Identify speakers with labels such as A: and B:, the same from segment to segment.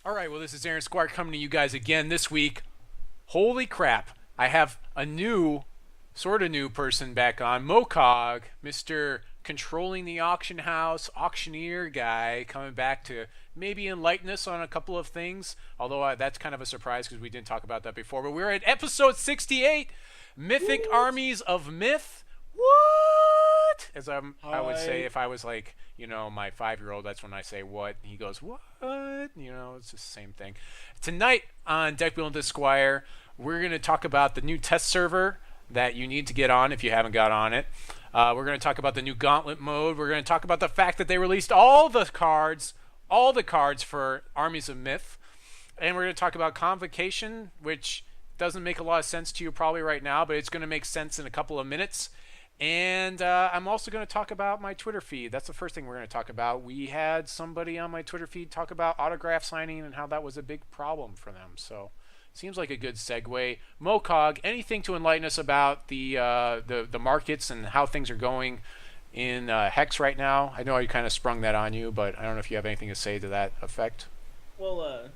A: All right, well, this is Aaron Squire coming to you guys again this week. Holy crap, I have a sort of new person back on, Mokog, Mr. Controlling the Auction House, auctioneer guy, coming back to maybe enlighten us on a couple of things. Although that's kind of a surprise because we didn't talk about that before. But we're at episode 68, Mythic
B: What?
A: Armies of Myth. What? As I would say
B: Hi.
A: if I was like, my 5-year-old, that's when I say what. He goes, what? It's just the same thing. Tonight on Deck Building the Squire, we're going to talk about the new test server that you need to get on if you haven't got on it. We're going to talk about the new Gauntlet mode. We're going to talk about the fact that they released all the cards for Armies of Myth. And we're going to talk about Convocation, which doesn't make a lot of sense to you probably right now, but it's going to make sense in a couple of minutes. And I'm also going to talk about my Twitter feed. That's the first thing we're going to talk about. We had somebody on my Twitter feed talk about autograph signing and how that was a big problem for them. So seems like a good segue. Mokog, anything to enlighten us about the markets and how things are going in Hex right now? I know I kind of sprung that on you, but I don't know if you have anything to say to that effect.
B: Well,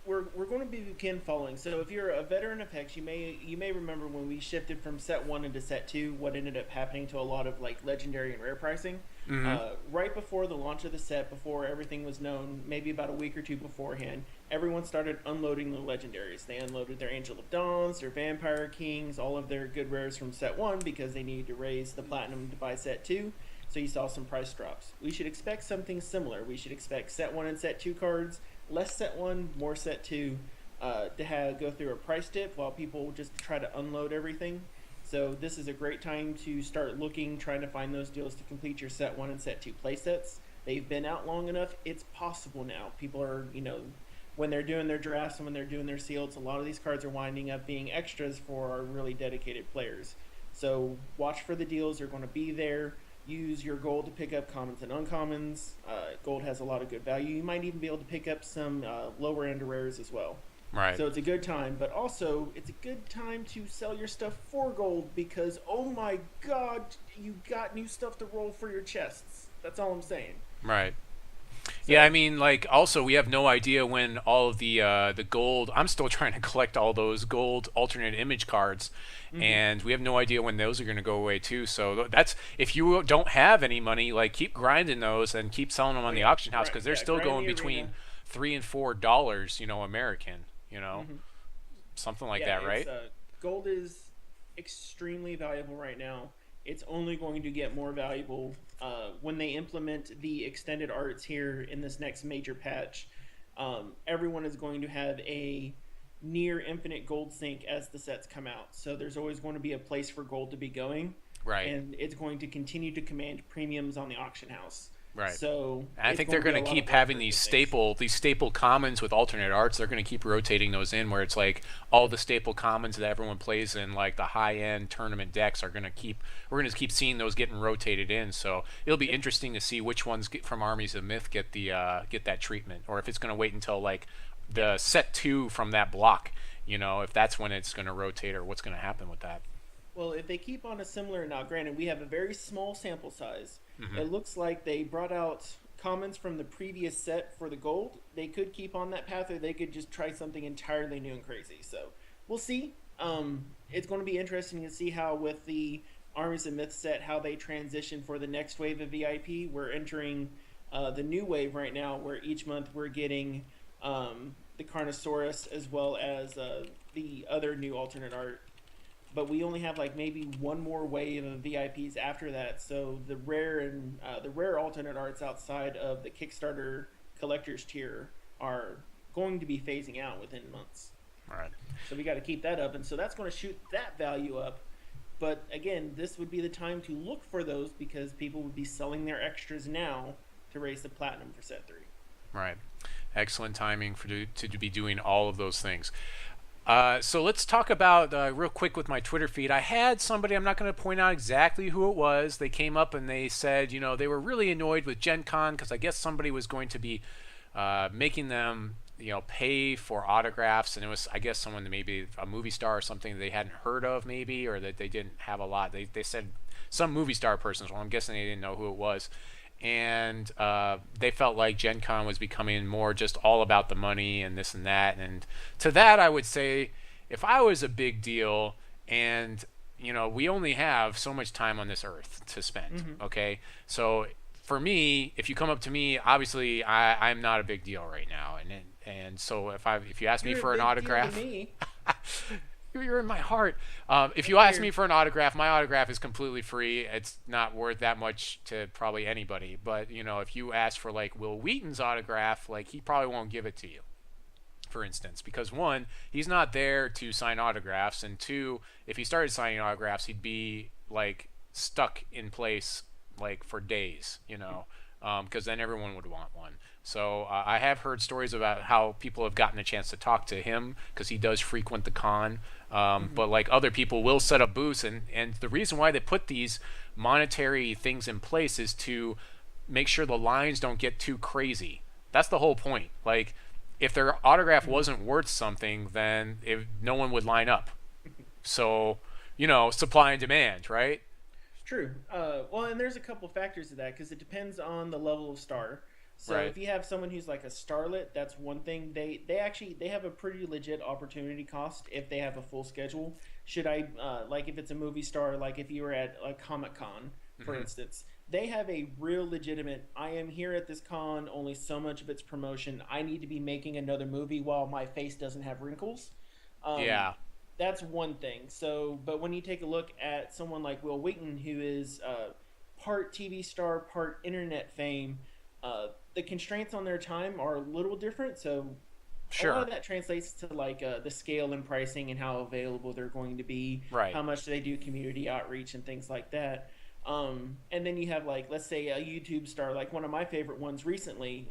B: we're going to begin following. So if you're a veteran of Hex, you may remember when we shifted from set one into set two, what ended up happening to a lot of like legendary and rare pricing. Right before the launch of the set, before everything was known, maybe about a week or two beforehand, everyone started unloading the legendaries. They unloaded their Angel of Dawns, their Vampire Kings, all of their good rares from set one because they needed to raise the platinum to buy set two. So you saw some price drops. We should expect something similar. We should expect set one and set two cards, less set one, more set two, to go through a price dip while people just try to unload everything. So this is a great time to start looking, trying to find those deals to complete your set one and set two playsets. They've been out long enough. It's possible now. People are, when they're doing their drafts and when they're doing their seals, a lot of these cards are winding up being extras for our really dedicated players. So watch for the deals. They're going to be there. Use your gold to pick up commons and uncommons. Gold has a lot of good value. You might even be able to pick up some lower end rares as well.
A: Right.
B: So it's a good time, but also it's a good time to sell your stuff for gold because, oh my god, you got new stuff to roll for your chests. That's all I'm saying.
A: Right.
B: So,
A: Yeah, I mean, like, also we have no idea when all of the gold. I'm still trying to collect all those gold alternate image cards, and we have no idea when those are going to go away too. So that's if you don't have any money, like keep grinding those and keep selling them on the auction house because they're still
B: grind
A: going
B: the
A: between
B: arena.
A: $3 and $4, American, something like
B: Yeah,
A: that, right?
B: gold is extremely valuable right now. It's only going to get more valuable when they implement the extended arts here in this next major patch. Everyone is going to have a near infinite gold sink as the sets come out. So there's always going to be a place for gold to be going.
A: Right.
B: And it's going to continue to command premiums on the auction house.
A: Right.
B: So
A: And I think they're
B: going
A: going
B: to
A: to keep having these staple commons with alternate arts. They're going to keep rotating those in, where it's like all the staple commons that everyone plays in, like the high end tournament decks, are going to keep. We're going to keep seeing those getting rotated in. So it'll be interesting to see which ones from Armies of Myth get that treatment, or if it's going to wait until like the set two from that block. If that's when it's going to rotate, or what's going to happen with that.
B: Well, if they keep on a similar, now granted, we have a very small sample size. It looks like they brought out commons from the previous set for the gold. They could keep on that path, or they could just try something entirely new and crazy. So we'll see. It's going to be interesting to see how with the Armies of Myth set, how they transition for the next wave of VIP. We're entering the new wave right now, where each month we're getting the Carnosaurus as well as the other new alternate art. But we only have like maybe one more wave of VIPs after that. So the rare alternate arts outside of the Kickstarter collector's tier are going to be phasing out within months.
A: All right.
B: So we got to keep that up, and so that's going to shoot that value up. But again, this would be the time to look for those because people would be selling their extras now to raise the platinum for set 3.
A: Right. Excellent timing to be doing all of those things. So let's talk about real quick with my Twitter feed. I had somebody, I'm not going to point out exactly who it was. They came up and they said, they were really annoyed with GenCON because I guess somebody was going to be making them, pay for autographs. And it was, I guess, someone that maybe a movie star or something that they hadn't heard of maybe, or that they didn't have a lot. They said some movie star person, so I'm guessing they didn't know who it was. and they felt like Gen Con was becoming more just all about the money and this and that. And to that, I would say, if I was a big deal and we only have so much time on this earth to spend, okay? So for me, if you come up to me, obviously I'm not a big deal right now, and so if you ask me for an autograph, you're in my heart. If you ask me for an autograph, my autograph is completely free. It's not worth that much to probably anybody. But if you ask for like Will Wheaton's autograph, like he probably won't give it to you, for instance, because one, he's not there to sign autographs, and two, if he started signing autographs, he'd be like stuck in place like for days, because then everyone would want one. So I have heard stories about how people have gotten a chance to talk to him because he does frequent the con. But like other people will set up booths, and the reason why they put these monetary things in place is to make sure the lines don't get too crazy. That's the whole point. Like, if their autograph wasn't worth something, then no one would line up. So, supply and demand, right?
B: It's true. Well, and there's a couple factors to that because it depends on the level of star. So
A: Right.
B: if you have someone who's like a starlet, that's one thing. They have a pretty legit opportunity cost if they have a full schedule. Should I like if it's a movie star, like if you were at like Comic-Con, for instance, they have a real legitimate, I am here at this con, only so much of its promotion. I need to be making another movie while my face doesn't have wrinkles.
A: Yeah.
B: That's one thing. So, but when you take a look at someone like Will Wheaton, who is part TV star, part internet fame, the constraints on their time are a little different. So, a lot of that translates to like the scale and pricing and how available they're going to be,
A: Right.
B: how much do they do community outreach and things like that. And then you have like, let's say a YouTube star, like one of my favorite ones recently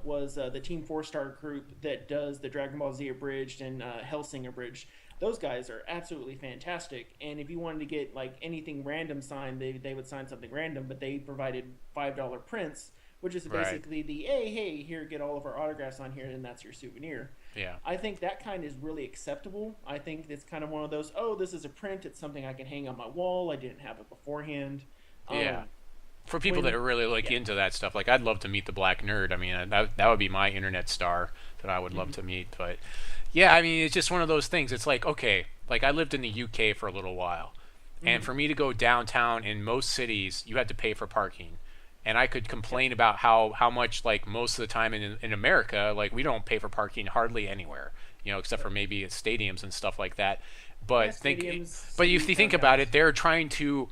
B: was the Team 4-Star group that does the Dragon Ball Z Abridged and Hellsing Abridged. Those guys are absolutely fantastic. And if you wanted to get like anything random signed, they would sign something random, but they provided $5 prints, which is basically the, hey, here, get all of our autographs on here, and that's your souvenir.
A: Yeah.
B: I think that kind is really acceptable. I think it's kind of one of those, this is a print, it's something I can hang on my wall, I didn't have it beforehand.
A: Yeah. For people that are really like into that stuff, like I'd love to meet the Black Nerd. I mean, that would be my internet star that I would love to meet. But yeah, I mean, it's just one of those things. It's like, okay, like I lived in the UK for a little while, and for me to go downtown in most cities, you had to pay for parking. And I could complain about how much, like, most of the time in America, like, we don't pay for parking hardly anywhere, except for maybe at stadiums and stuff like that. But if you think about it, they're trying to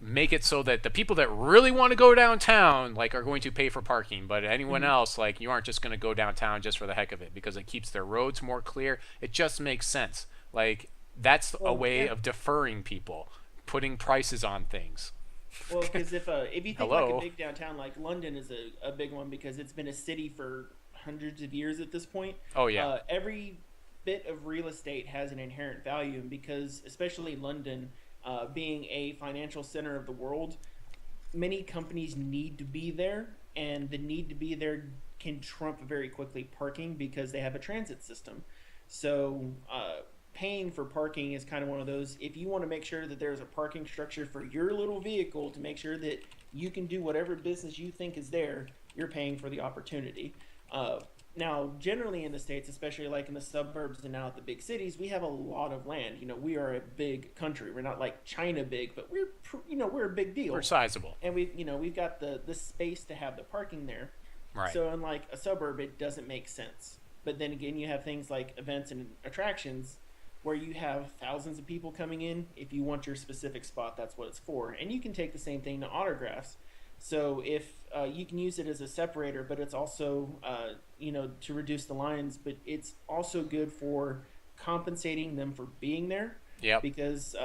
A: make it so that the people that really want to go downtown, like, are going to pay for parking. But anyone else, like, you aren't just going to go downtown just for the heck of it because it keeps their roads more clear. It just makes sense. Like, that's a way of deferring people, putting prices on things.
B: Well, because if you think like a big downtown, like London is a big one because it's been a city for hundreds of years at this point.
A: Oh, yeah.
B: Every bit of real estate has an inherent value, and because especially London being a financial center of the world, many companies need to be there, and the need to be there can trump very quickly parking because they have a transit system. So paying for parking is kind of one of those, if you want to make sure that there's a parking structure for your little vehicle to make sure that you can do whatever business you think is there, you're paying for the opportunity. Now, generally in the States, especially like in the suburbs and now at the big cities, we have a lot of land. We are a big country. We're not like China big, but we're a big deal.
A: We're sizable.
B: And we've got the space to have the parking there.
A: Right.
B: So in like a suburb, it doesn't make sense. But then again, you have things like events and attractions where you have thousands of people coming in. If you want your specific spot, that's what it's for. And you can take the same thing to autographs. So if you can use it as a separator, but it's also, to reduce the lines, but it's also good for compensating them for being there.
A: Yeah.
B: Because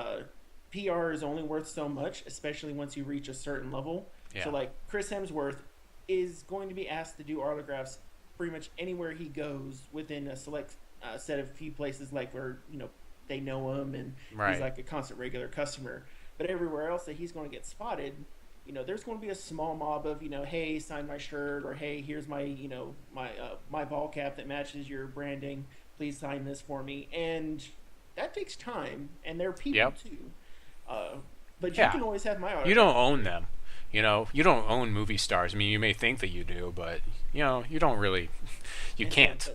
B: PR is only worth so much, especially once you reach a certain level.
A: Yeah.
B: So like Chris Hemsworth is going to be asked to do autographs pretty much anywhere he goes within a select set of few places, like where they know him and he's like a constant regular customer. But everywhere else that he's going to get spotted, there's going to be a small mob of hey, sign my shirt, or hey, here's my my ball cap that matches your branding, please sign this for me. And that takes time, and they're people too. But you can always have my autograph.
A: You don't own them. You know, you don't own movie stars. I mean, you may think that you do, but you know, you don't really. You can't.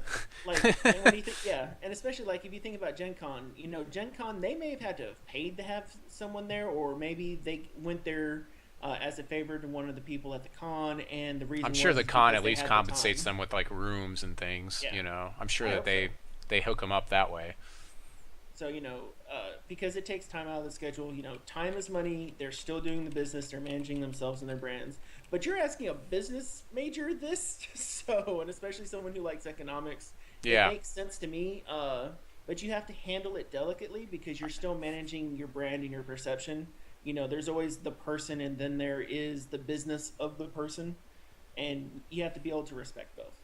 B: But, like, and when you think, yeah, and especially like if you think about Gen Con, you know, Gen Con, they may have had to have paid to have someone there, or maybe they went there as a favor to one of the people at the con, and the reason
A: I'm sure
B: was
A: the
B: is
A: con
B: because
A: at
B: they
A: least
B: had the
A: compensates
B: time.
A: them with like rooms and things.
B: Yeah,
A: You know, I'm sure
B: I
A: that
B: hope so.
A: they hook them up that way.
B: So you know, because it takes time out of the schedule. You know, time is money. They're still doing the business. They're managing themselves and their brands. But you're asking a business major this, so and especially someone who likes economics, it
A: Yeah.
B: makes sense to me. But you have to handle it delicately because you're still managing your brand and your perception. You know, there's always the person, and then there is the business of the person, and you have to be able to respect both.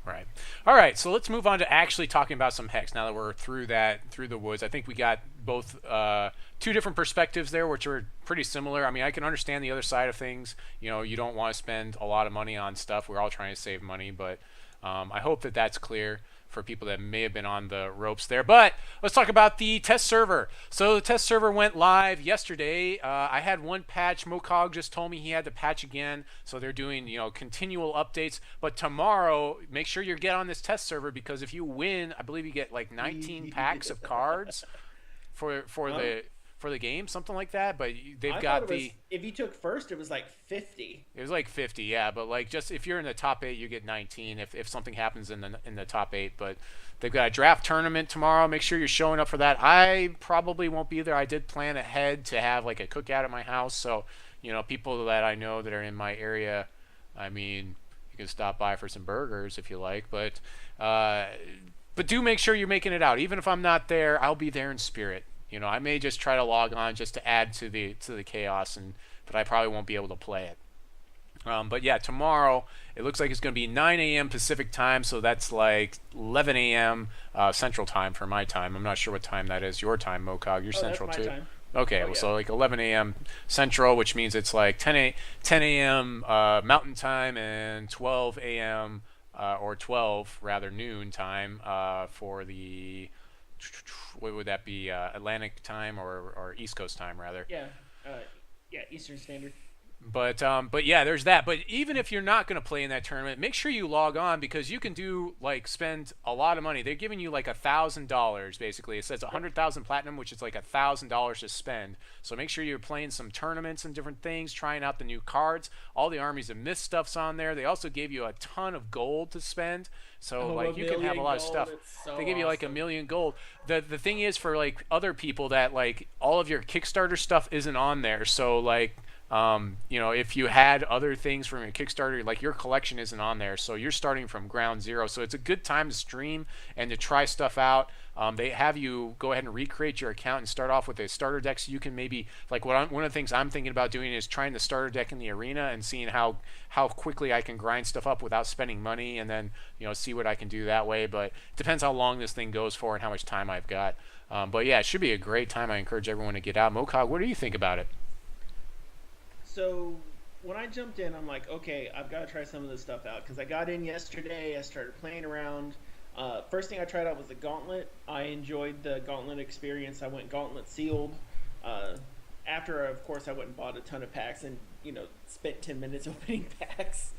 A: Right. All right. So let's move on to actually talking about some hex. Now that we're through the woods, I think we got both two different perspectives there, which are pretty similar. I mean, I can understand the other side of things. You know, you don't want to spend a lot of money on stuff. We're all trying to save money, but I hope that that's clear for people that may have been on the ropes there. But let's talk about the test server. So the test server went live yesterday. I had one patch. Mokog just told me he had to patch again. So they're doing, you know, continual updates. But tomorrow, make sure you get on this test server because if you win, I believe you get like 19 packs of cards for
B: Huh?
A: the game, something like that. But they've
B: I thought
A: got
B: it was
A: the
B: if you took first, it was like 50.
A: it was like 50, yeah, but like just if you're in the top 8, you get 19 if something happens in the top 8, but they've got a draft tournament tomorrow. Make sure you're showing up for that. I probably won't be there. I did plan ahead to have like a cookout at my house, so you know, people that I know that are in my area, I mean, you can stop by for some burgers if you like, uh but do make sure you're making it out. Even if I'm not there, I'll be there in spirit. You know, I may just try to log on just to add to the chaos, and but I probably won't be able to play it. But yeah, tomorrow it looks like it's going to be 9 a.m. Pacific time, so that's like 11 a.m. Central time for my time. I'm not sure what time that is. Your time, Mokog. You're
B: Oh, that's
A: Central
B: my
A: too.
B: time.
A: Okay,
B: Oh
A: well,
B: yeah.
A: so like 11 a.m. Central, which means it's like 10 a.m. Mountain time and 12 a.m. Or 12 rather noon time for the what would that be Atlantic time or East Coast time rather.
B: Yeah. Uh, yeah. Eastern Standard.
A: But yeah, there's that. But even if you're not going to play in that tournament, make sure you log on because you can do like spend a lot of money. They're giving you like $1,000 basically. It says
B: Yep.
A: 100,000 platinum, which is like $1,000 to spend. So make sure you're playing some tournaments and different things, trying out the new cards. All the armies of myth stuff's on there. They also gave you a ton of gold to spend. So
B: Oh,
A: like
B: a
A: you can have a
B: million
A: lot of
B: gold.
A: stuff.
B: It's so
A: They give you like a
B: awesome.
A: million gold. The thing is for like other people that like all of your Kickstarter stuff isn't on there. So like you know, if you had other things from your Kickstarter, like your collection isn't on there, so you're starting from ground zero. So it's a good time to stream and to try stuff out. They have you go ahead and recreate your account and start off with a starter deck, so you can maybe like one of the things I'm thinking about doing is trying the starter deck in the arena and seeing how quickly I can grind stuff up without spending money, and then you know see what I can do that way. But it depends how long this thing goes for and how much time I've got. But yeah, it should be a great time. I encourage everyone to get out. Mokog, what do you think about it?
B: So when I jumped in, I'm like, okay, I've got to try some of this stuff out because I got in yesterday. I started playing around. First thing I tried out was the Gauntlet. I enjoyed the Gauntlet experience. I went Gauntlet sealed. Uh, After, of course, I went and bought a ton of packs and you know spent 10 minutes opening packs.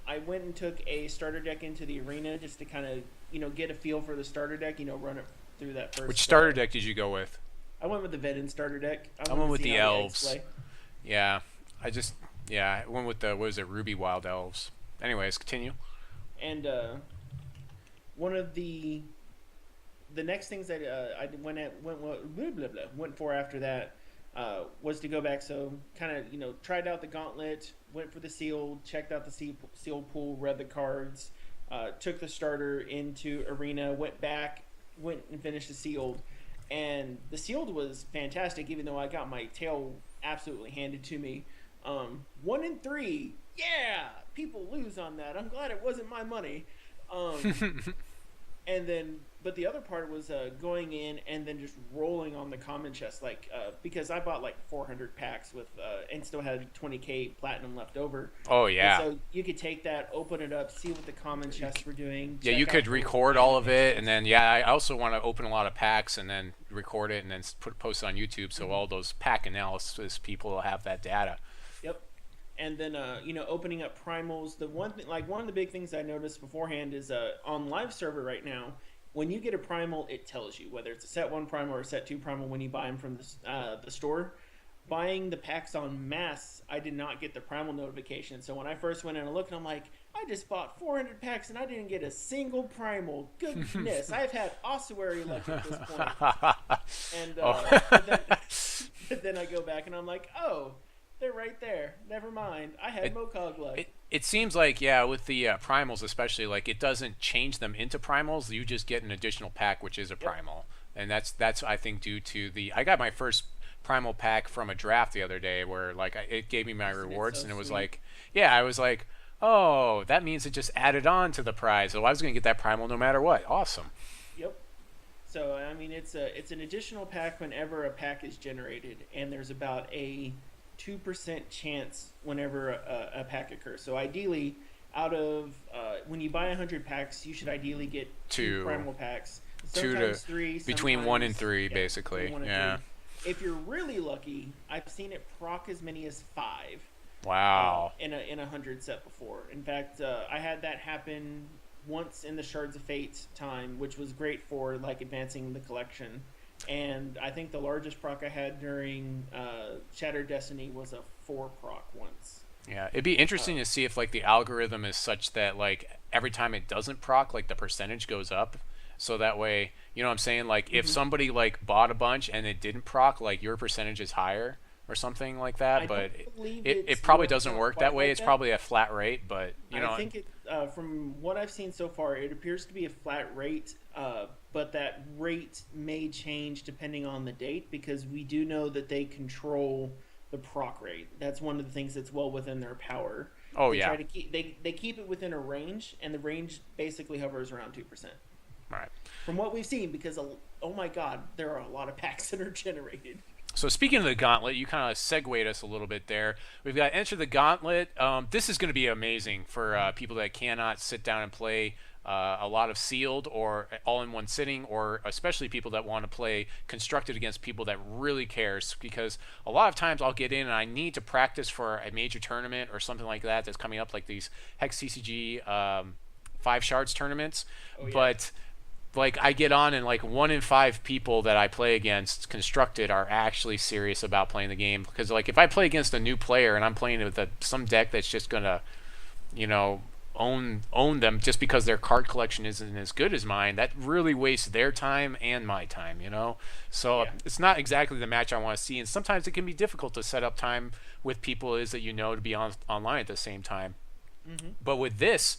B: I went and took a starter deck into the arena just to kind of you know get a feel for the starter deck. You know, run it through that
A: Which
B: first.
A: starter deck did you go with?
B: I went with the Veteran starter deck. I
A: I went
B: wanted to
A: with
B: see
A: the
B: how the eggs
A: elves.
B: play.
A: Yeah, I just yeah I went with the what was it, Ruby Wild Elves. Anyways, continue.
B: And one of the next things that I went for after that was to go back. So kind of you know tried out the gauntlet, went for the sealed, checked out the sealed pool, read the cards, took the starter into arena, went back, went and finished the sealed, and the sealed was fantastic. Even though I got my tail absolutely handed to me, 1 in 3, yeah, people lose on that. I'm glad it wasn't my money. Um, and then but the other part was going in and then just rolling on the common chest like because I bought like 400 packs with and still had 20k platinum left over,
A: Oh
B: and
A: yeah.
B: so you could take that, open it up, see what the common chests were doing,
A: Yeah, you
B: check out
A: could
B: those
A: record all
B: random
A: of it, and
B: extras.
A: then yeah, I also want to open a lot of packs and then record it and then post it on YouTube, so
B: Mhm.
A: all those pack analysis people will have that data.
B: Yep. And then opening up primals. The one thing, like one of the big things I noticed beforehand is on live server right now, when you get a primal, it tells you whether it's a set 1 primal or a set 2 primal when you buy them from the store. Buying the packs on mass, I did not get the primal notification. So when I first went in and looked, I'm like, I just bought 400 packs and I didn't get a single primal. Goodness, I've had ossuary luck at this point. And then I go back and I'm like, oh, they're right there. Never mind. I had Mokog luck.
A: It seems like, yeah, with the primals especially, like it doesn't change them into primals. You just get an additional pack, which is a primal, and that's I think due to I got my first primal pack from a draft the other day where like it gave me my rewards, and it was like, yeah, I was like, oh, that means it just added on to the prize, so I was gonna get that primal no matter what. Awesome.
B: Yep. So I mean, it's an additional pack whenever a pack is generated, and there's about a 2% chance whenever a pack occurs. So ideally, out of when you buy 100 packs, you should ideally get 2 primal packs. Sometimes 3.
A: Between 1 and 3, basically. Yeah.
B: 3. If you're really lucky, I've seen it proc as many as 5.
A: Wow.
B: In a 100 set before. In fact, I had that happen once in the Shards of Fate time, which was great for like advancing the collection. And I think the largest proc I had during Shattered Destiny was a 4 proc once.
A: Yeah, it'd be interesting to see if like the algorithm is such that like every time it doesn't proc, like the percentage goes up. So that way, you know what I'm saying? Like if somebody like bought a bunch and it didn't proc, like your percentage is higher or something like that. But it probably doesn't work that way. It's probably a flat rate, but you know.
B: I think from what I've seen so far, it appears to be a flat rate. But that rate may change depending on the date, because we do know that they control the proc rate. That's one of the things that's well within their power.
A: Oh,
B: they
A: yeah.
B: Try to keep, they keep it within a range, and the range basically hovers around 2%.
A: Right.
B: From what we've seen, because, oh my god, there are a lot of packs that are generated.
A: So speaking of the Gauntlet, you kind of segued us a little bit there. We've got Enter the Gauntlet. This is going to be amazing for people that cannot sit down and play a lot of sealed or all in one sitting, or especially people that want to play constructed against people that really cares, because a lot of times I'll get in and I need to practice for a major tournament or something like that that's coming up, like these Hex CCG 5 shards tournaments.
B: Oh, yeah.
A: But like I get on and like 1 in 5 people that I play against constructed are actually serious about playing the game, because like if I play against a new player and I'm playing with some deck that's just gonna, you know, own them just because their card collection isn't as good as mine, that really wastes their time and my time, you know. So it's not exactly the match I want to see, and sometimes it can be difficult to set up time with people that you know to be online at the same time. But with this,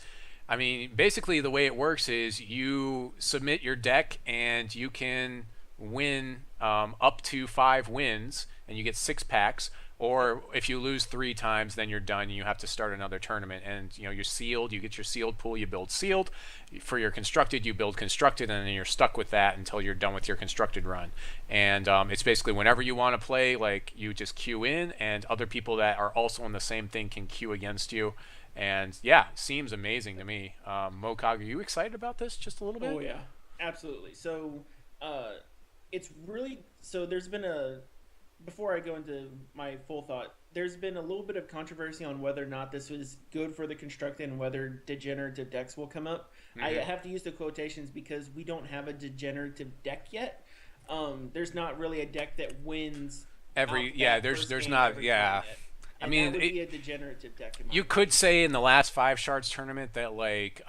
A: I mean, basically the way it works is you submit your deck and you can win up to 5 wins, and you get 6 packs. Or if you lose 3 times, then you're done and you have to start another tournament. And you know, you're sealed, you get your sealed pool, you build sealed. For your constructed, you build constructed, and then you're stuck with that until you're done with your constructed run. And it's basically whenever you want to play, like you just queue in, and other people that are also on the same thing can queue against you. And yeah, seems amazing to me. Mokog, are you excited about this just a little bit?
B: Oh yeah, absolutely. So it's really, so there's been before I go into my full thought, there's been a little bit of controversy on whether or not this was good for the constructed and whether degenerative decks will come up. I have to use the quotations because we don't have a degenerative deck yet. There's not really a deck that wins
A: there's not
B: I mean, that would be a degenerative deck.
A: You could say in the last 5 shards tournament that like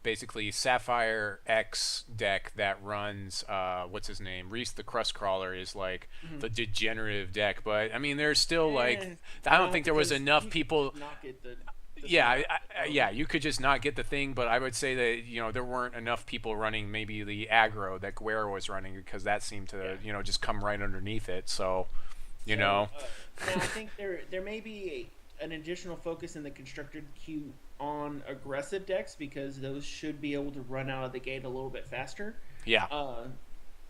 A: basically Sapphire X deck that runs what's his name, Reese the Crustcrawler, is like the degenerative deck. But I mean, there's still like I don't think there was enough people. You could just not get the thing, but I would say that, you know, there weren't enough people running maybe the aggro that Squire was running, because that seemed to you know, just come right underneath it. So you know.
B: Now I think there may be an additional focus in the constructed queue on aggressive decks, because those should be able to run out of the gate a little bit faster.
A: Yeah.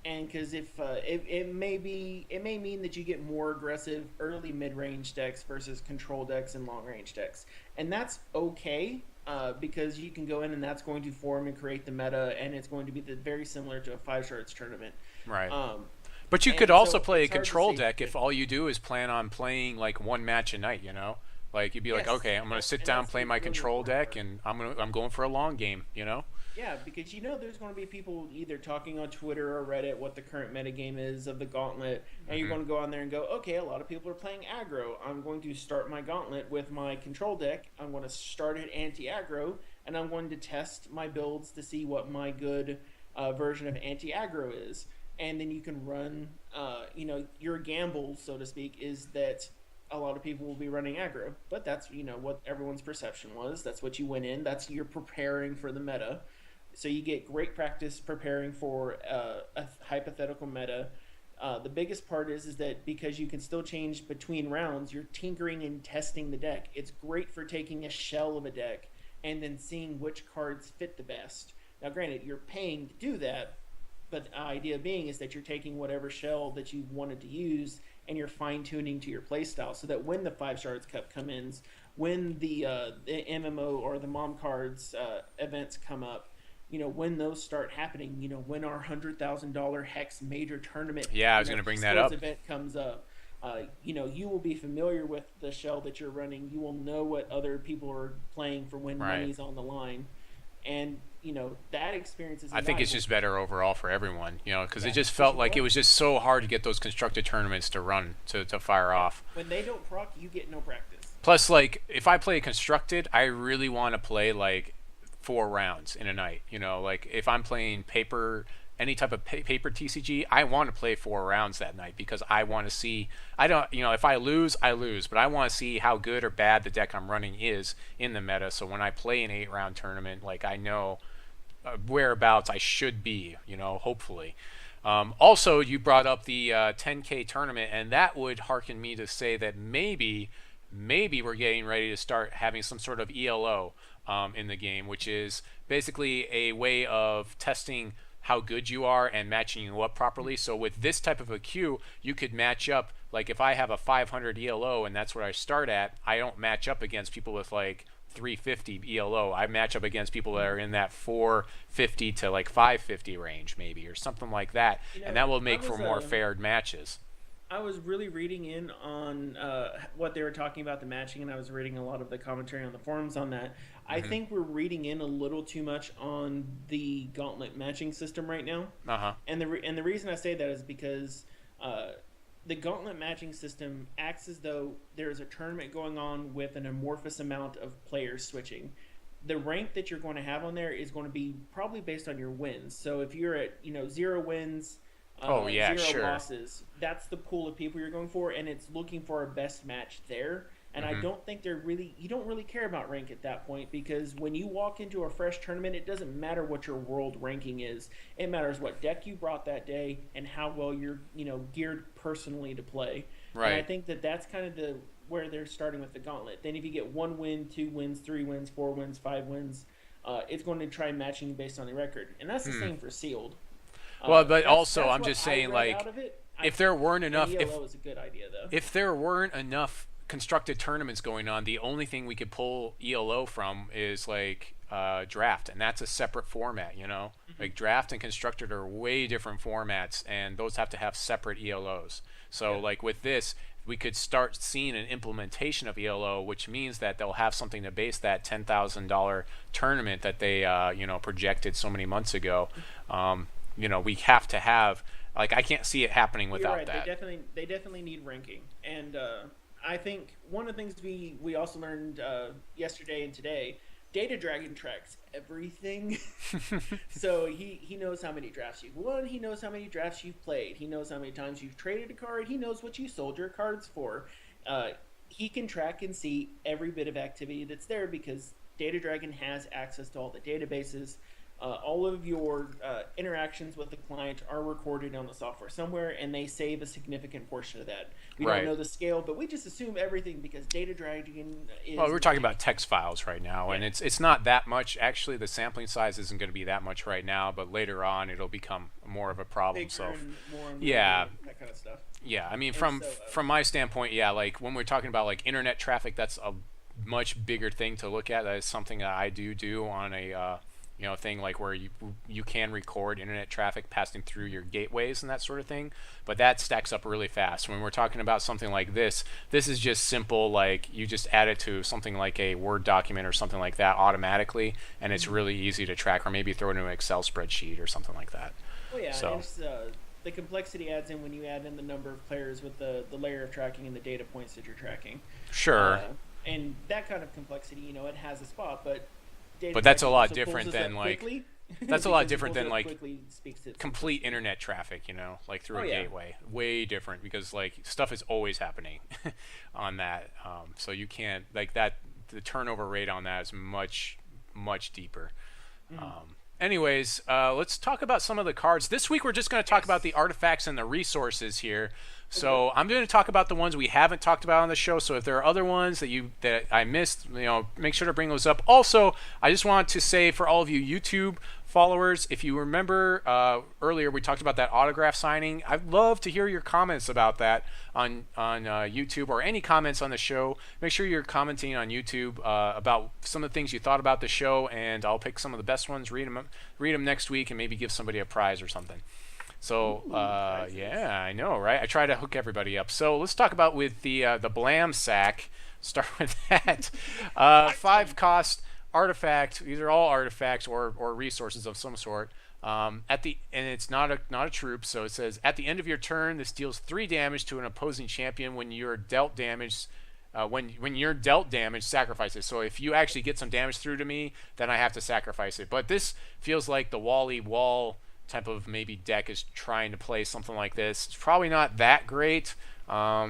B: And because if it may mean that you get more aggressive early mid-range decks versus control decks and long-range decks, and that's okay, because you can go in and that's going to form and create the meta, and it's going to be very similar to a 5 shards tournament.
A: Right. But you could
B: And
A: also
B: so
A: play a
B: it's hard to
A: control
B: say.
A: deck if all you do is plan on playing like one match a night, you know? Like you'd be like,
B: Yes,
A: okay, I'm gonna sit
B: and
A: down,
B: that's
A: play
B: the
A: my
B: really
A: control
B: important
A: deck,
B: part.
A: and I'm going for a long game, you know?
B: Yeah, because you know there's going to be people either talking on Twitter or Reddit what the current metagame is of the gauntlet, and you're
A: Hmm.
B: going to go on there and go, okay, a lot of people are playing aggro. I'm going to start my gauntlet with my control deck. I'm going to start it anti-aggro, and I'm going to test my builds to see what my good version of anti-aggro is. And then you can run, your gamble, so to speak, is that a lot of people will be running aggro. But that's, what everyone's perception was. That's what you went in. That's you're preparing for the meta. So you get great practice preparing for a hypothetical meta. The biggest part is that because you can still change between rounds, you're tinkering and testing the deck. It's great for taking a shell of a deck and then seeing which cards fit the best. Now, granted, you're paying to do that, but the idea being is that you're taking whatever shell that you wanted to use and you're fine-tuning to your playstyle so that when the 5 Shards Cup comes in, when the MMO or the Mom Cards events come up, when those start happening, when our $100,000 Hex major tournament,
A: Yeah, I was gonna bring that up.
B: event comes up, you will be familiar with the shell that you're running. You will know what other people are playing for when
A: Right.
B: money's on the line, and that experience is.
A: I think it's
B: invaluable.
A: just better overall for everyone, you know, because it
B: Yeah,
A: just
B: because
A: felt like it was just so hard to get those constructed tournaments to run to fire off.
B: when they don't proc, you get no practice.
A: Plus, like if I play constructed, I really want to play like 4 rounds in a night. You know, like if I'm playing paper, any type of paper TCG, I want to play 4 rounds that night because I want to see. I don't, if I lose, I lose, but I want to see how good or bad the deck I'm running is in the meta. So when I play an 8-round tournament, like I know whereabouts I should be. Hopefully. Also, you brought up the 10K tournament, and that would hearken me to say that maybe we're getting ready to start having some sort of ELO in the game, which is basically a way of testing how good you are and matching you up properly. So with this type of a queue, you could match up. Like if I have a 500 ELO and that's where I start at, I don't match up against people with like 350 ELO. I match up against people that are in that 450 to like 550 range maybe or something like that, and that will make for more fair matches.
B: I was really reading in on what they were talking about the matching, and I was reading a lot of the commentary on the forums on that. I think we're reading in a little too much on the gauntlet matching system right now.
A: Uh-huh.
B: And the reason I say that is because the gauntlet matching system acts as though there's a tournament going on with an amorphous amount of players switching. The rank that you're going to have on there is going to be probably based on your wins. So if you're at 0 wins,
A: Oh, yeah,
B: 0
A: sure.
B: losses, that's the pool of people you're going for, and it's looking for a best match there. And I don't think you don't really care about rank at that point, because when you walk into a fresh tournament, it doesn't matter what your world ranking is. It matters what deck you brought that day and how well you're geared personally to play.
A: Right.
B: And I think that's kind of where they're starting with the gauntlet. Then if you get 1 win, 2 wins, 3 wins, 4 wins, 5 wins, it's going to try matching based on the record, and that's the same for sealed.
A: Well, but
B: That's
A: also I'm
B: what
A: just
B: I
A: saying,
B: read
A: like,
B: out of it.
A: if there weren't enough,
B: ELO is a good idea though.
A: if there weren't enough constructed tournaments going on, the only thing we could pull ELO from is like draft, and that's a separate format. Like draft and constructed are way different formats, and those have to have separate ELOs. So like with this, we could start seeing an implementation of ELO, which means that they'll have something to base that $10,000 tournament that they projected so many months ago. We have to have, like, I can't see it happening without
B: You're right.
A: that.
B: They definitely need ranking, and I think one of the things we also learned yesterday and today, Data Dragon tracks everything. So he knows how many drafts you've won. He knows how many drafts you've played. He knows how many times you've traded a card. He knows what you sold your cards for. He can track and see every bit of activity that's there because Data Dragon has access to all the databases. All of your interactions with the client are recorded on the software somewhere, and they save a significant portion of that. We
A: Right.
B: don't know the scale, but we just assume everything because Data Dragon is...
A: Well, we're talking about text files right now, and it's not that much. Actually, the sampling size isn't going to be that much right now, but later on it'll become more of a problem.
B: bigger
A: So,
B: and more and
A: yeah.
B: more, that kind of stuff.
A: yeah, I mean, from my standpoint, yeah, like when we're talking about like internet traffic, that's a much bigger thing to look at. That is something that I do on a thing like where you can record internet traffic passing through your gateways and that sort of thing, but that stacks up really fast. When we're talking about something like this is just simple, like you just add it to something like a Word document or something like that automatically, and it's really easy to track, or maybe throw it into an Excel spreadsheet or something like that.
B: Oh yeah,
A: so
B: and it's, the complexity adds in when you add in the number of players with the layer of tracking and the data points that you're tracking.
A: Sure.
B: And that kind of complexity, it has a spot, but
A: that's a lot different than like that's a lot different than like complete
B: system.
A: internet traffic, like through a gateway. Way different, because like stuff is always happening on that. So you can't like that. The turnover rate on that is much deeper. Anyways, let's talk about some of the cards. This week we're just going to talk about the artifacts and the resources here. So I'm going to talk about the ones we haven't talked about on the show. So if there are other ones that I missed, make sure to bring those up. Also, I just want to say for all of you YouTube followers, if you remember earlier we talked about that autograph signing. I'd love to hear your comments about that on YouTube, or any comments on the show. Make sure you're commenting on YouTube about some of the things you thought about the show, and I'll pick some of the best ones, read them next week, and maybe give somebody a prize or something. So yeah, I know, right? I try to hook everybody up. So let's talk about with the Blam Sack. Start with that. 5 cost artifact. These are all artifacts or resources of some sort. And it's not a troop. So it says at the end of your turn, this deals 3 damage to an opposing champion when you're dealt damage. When you're dealt damage, sacrifice it. So if you actually get some damage through to me, then I have to sacrifice it. But this feels like the Wally Wall type of maybe deck is trying to play something like this. It's probably not that great. I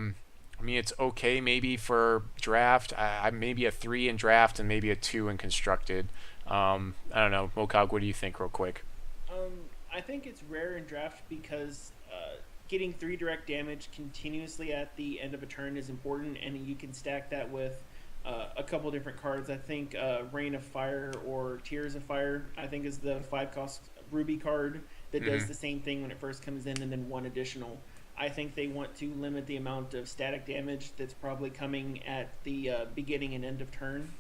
A: mean, it's okay maybe for draft. Maybe a 3 in draft and maybe a 2 in constructed. I don't know, Mokog, what do you think, real quick?
B: I think it's rare in draft because getting 3 direct damage continuously at the end of a turn is important, and you can stack that with a couple different cards. I think Rain of Fire or Tears of Fire, I think, is the 5 cost Ruby card that does the same thing when it first comes in, and then 1 additional. I think they want to limit the amount of static damage that's probably coming at the beginning and end of turn,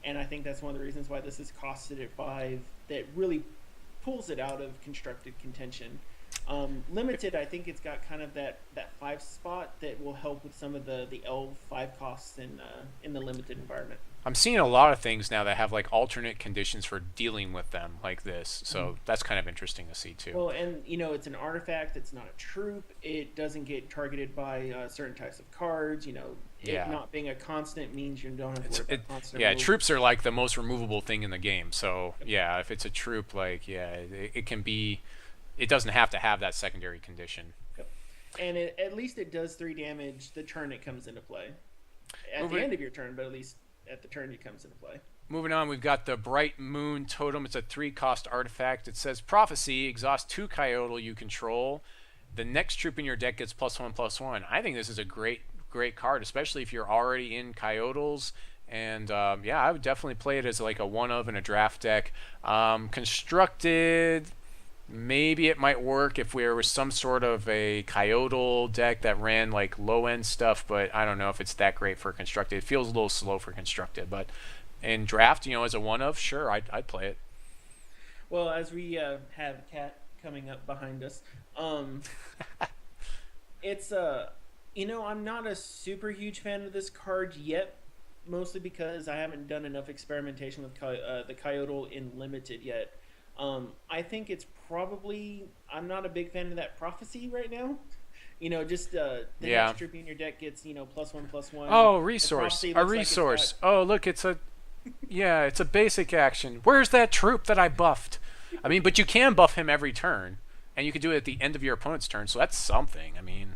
B: and I think that's one of the reasons why this is costed at 5. That really pulls it out of constructed contention. Limited, I think it's got kind of that 5 spot that will help with some of the L 5 costs in the limited environment.
A: I'm seeing a lot of things now that have like alternate conditions for dealing with them like this, so that's kind of interesting to see too.
B: Well, and it's an artifact. It's not a troop. It doesn't get targeted by certain types of cards. It not being a constant means you don't have to worry about constant removal.
A: Troops are like the most removable thing in the game. So yeah, if it's a troop, like it can be. It doesn't have to have that secondary condition.
B: Yep. And at least it does 3 damage the turn it comes into play. At the end of your turn, but at least at the turn it comes into play.
A: Moving on, we've got the Bright Moon Totem. It's a 3 cost artifact. It says Prophecy, exhaust 2 Coyote you control. The next troop in your deck gets +1/+1. I think this is a great card, especially if you're already in Coyotles. And I would definitely play it as like a one of in a draft deck. Constructed, maybe it might work if there was some sort of a Coyote deck that ran like low end stuff, but I don't know if it's that great for constructed. It feels a little slow for constructed, but in draft, as a one of, sure, I'd play it.
B: Well, as we have Cat coming up behind us, it's I'm not a super huge fan of this card yet, mostly because I haven't done enough experimentation with the Coyote in limited yet. I think it's probably, I'm not a big fan of that Prophecy right now. Just the next troop in your deck gets +1/+1.
A: Oh, resource, a resource. Oh, look, it's a basic action. Where's that troop that I buffed? I mean, but you can buff him every turn, and you can do it at the end of your opponent's turn. So that's something. I mean,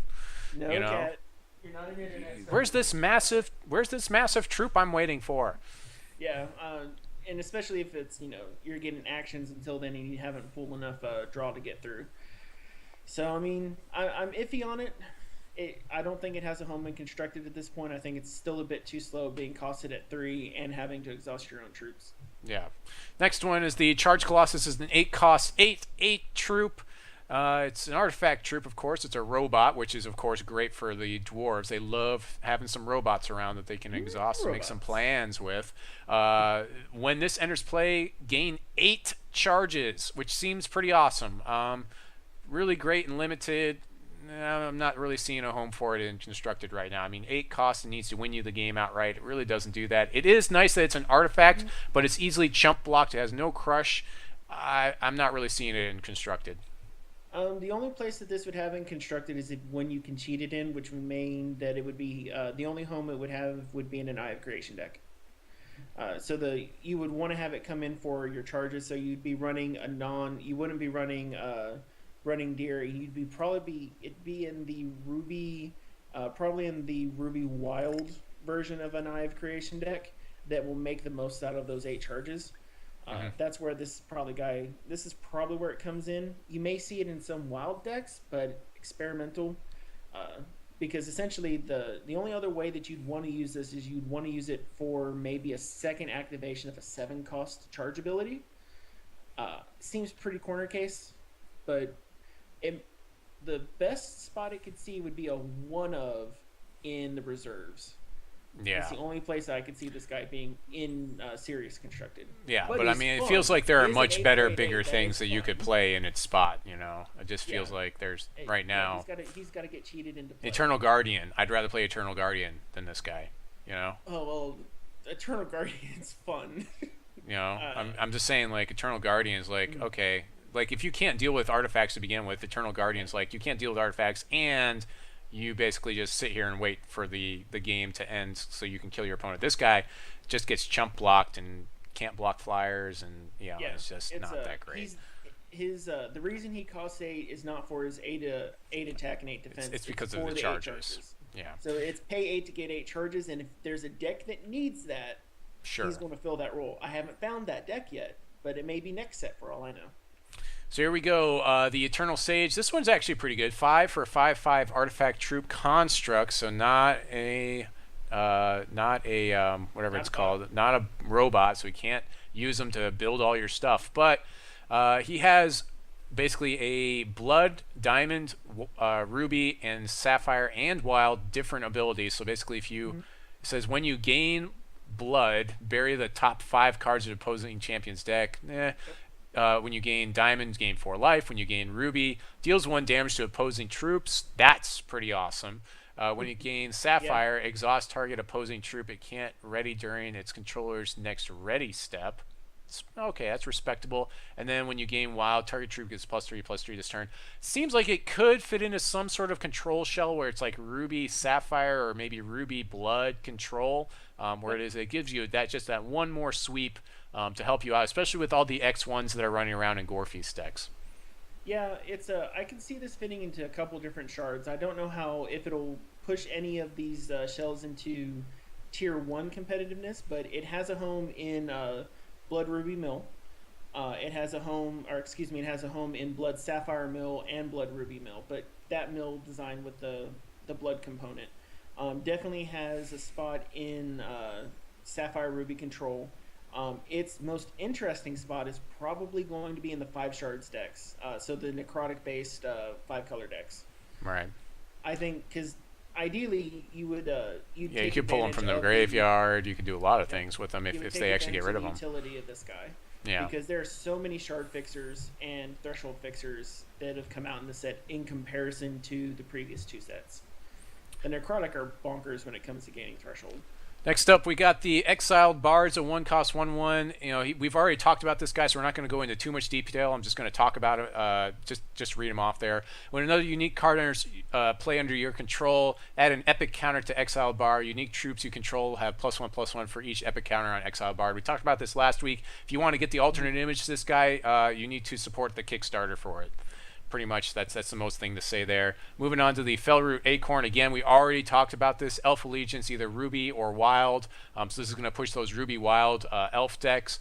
B: Cat, you're not in your next turn.
A: Where's this massive troop I'm waiting for?
B: Yeah. And especially if it's, you're getting actions until then and you haven't full enough draw to get through. So, I mean, I'm iffy on it. I don't think it has a home in constructed at this point. I think it's still a bit too slow being costed at 3 and having to exhaust your own troops.
A: Yeah. Next one is the Charge Colossus. Is an 8 cost 8 troop. It's an artifact troop, of course. It's a robot, which is, of course, great for the dwarves. They love having some robots around that they can exhaust and make some plans with. When this enters play, gain 8 charges, which seems pretty awesome. Really great and limited. I'm not really seeing a home for it in Constructed right now. I mean, 8 costs and needs to win you the game outright. It really doesn't do that. It is nice that it's an artifact, but it's easily chump blocked. It has no crush. I'm not really seeing it in Constructed.
B: The only place that this would have in Constructed is when you can cheat it in, which would mean that it would be the only home it would have would be in an Eye of Creation deck. You would want to have it come in for your charges, so you'd be running you wouldn't be running Deer. It'd be in the Ruby, probably in the Ruby Wild version of an Eye of Creation deck that will make the most out of those 8 charges. That's where this is probably where it comes in. You may see it in some wild decks, but experimental, because essentially the only other way that you'd want to use this is you'd want to use it for maybe a second activation of a 7 cost charge ability. Seems pretty corner case, but the best spot it could see would be a 1 of in the reserves.
A: Yeah.
B: It's the only place I could see this guy being in Serious Constructed.
A: Yeah, but I mean, it feels like there are much better, bigger things that you could play in its spot, you know? It just feels like there's, right now...
B: He's got to get cheated into play.
A: Eternal Guardian. I'd rather play Eternal Guardian than this guy, you know?
B: Oh, well, Eternal Guardian's fun.
A: You know? I'm just saying, like, Eternal Guardian's like, okay, like, if you can't deal with artifacts to begin with, Eternal Guardian's like, you can't deal with artifacts, and... you basically just sit here and wait for the game to end so you can kill your opponent. This guy just gets chump blocked and can't block flyers, and it's just not that great.
B: The reason he costs 8 is not for his 8 attack and 8 defense.
A: It's because of the charges. Yeah.
B: So it's pay 8 to get 8 charges, and if there's a deck that needs that, he's going to fill that role. I haven't found that deck yet, but it may be next set for all I know.
A: So here we go, the Eternal Sage. This one's actually pretty good. 5 for a 5/5 artifact troop construct, so not a whatever it's called, not a robot, so we can't use them to build all your stuff. But he has basically a blood, diamond, ruby, and sapphire and wild different abilities. So basically, if you it says when you gain blood, bury the top 5 cards of the opposing champion's deck. When you gain diamonds, gain 4 life. When you gain ruby, deals 1 damage to opposing troops. That's pretty awesome. When you gain sapphire, exhaust target opposing troop. It can't ready during its controller's next ready step. Okay, that's respectable. And then when you gain wild, target troop gets +3/+3 this turn. Seems like it could fit into some sort of control shell where it's like ruby sapphire or maybe ruby blood control, where it gives you that one more sweep to help you out, especially with all the X1s that are running around in Gorefeast decks.
B: Yeah, I can see this fitting into a couple different shards. I don't know if it'll push any of these shells into tier 1 competitiveness, but it has a home in Blood Ruby Mill. It has a home in Blood Sapphire Mill and Blood Ruby Mill, but that mill designed with the blood component. Definitely has a spot in Sapphire Ruby Control. Its most interesting spot is probably going to be in the 5 shards decks, so the necrotic based 5 color decks.
A: Right.
B: I think because ideally you would you
A: could pull them from the graveyard. You could do a lot of things with them if they actually get rid of them.
B: Utility of this guy.
A: Yeah.
B: Because there are so many shard fixers and threshold fixers that have come out in the set in comparison to the previous 2 sets. The necrotic are bonkers when it comes to gaining threshold.
A: Next up, we got the Exiled Bards, a 1-cost 1/1. We've already talked about this guy, so we're not going to go into too much detail. I'm just going to talk about it. Just read him off there. When another unique card enters play under your control, add an epic counter to Exiled Bard. Unique troops you control have +1/+1 for each epic counter on Exiled Bard. We talked about this last week. If you want to get the alternate image to this guy, you need to support the Kickstarter for it. Pretty much that's the most thing to say there. Moving on to the Feralroot Acorn. Again, we already talked about this. Elf Allegiance, either Ruby or Wild. So this is going to push those Ruby Wild Elf decks.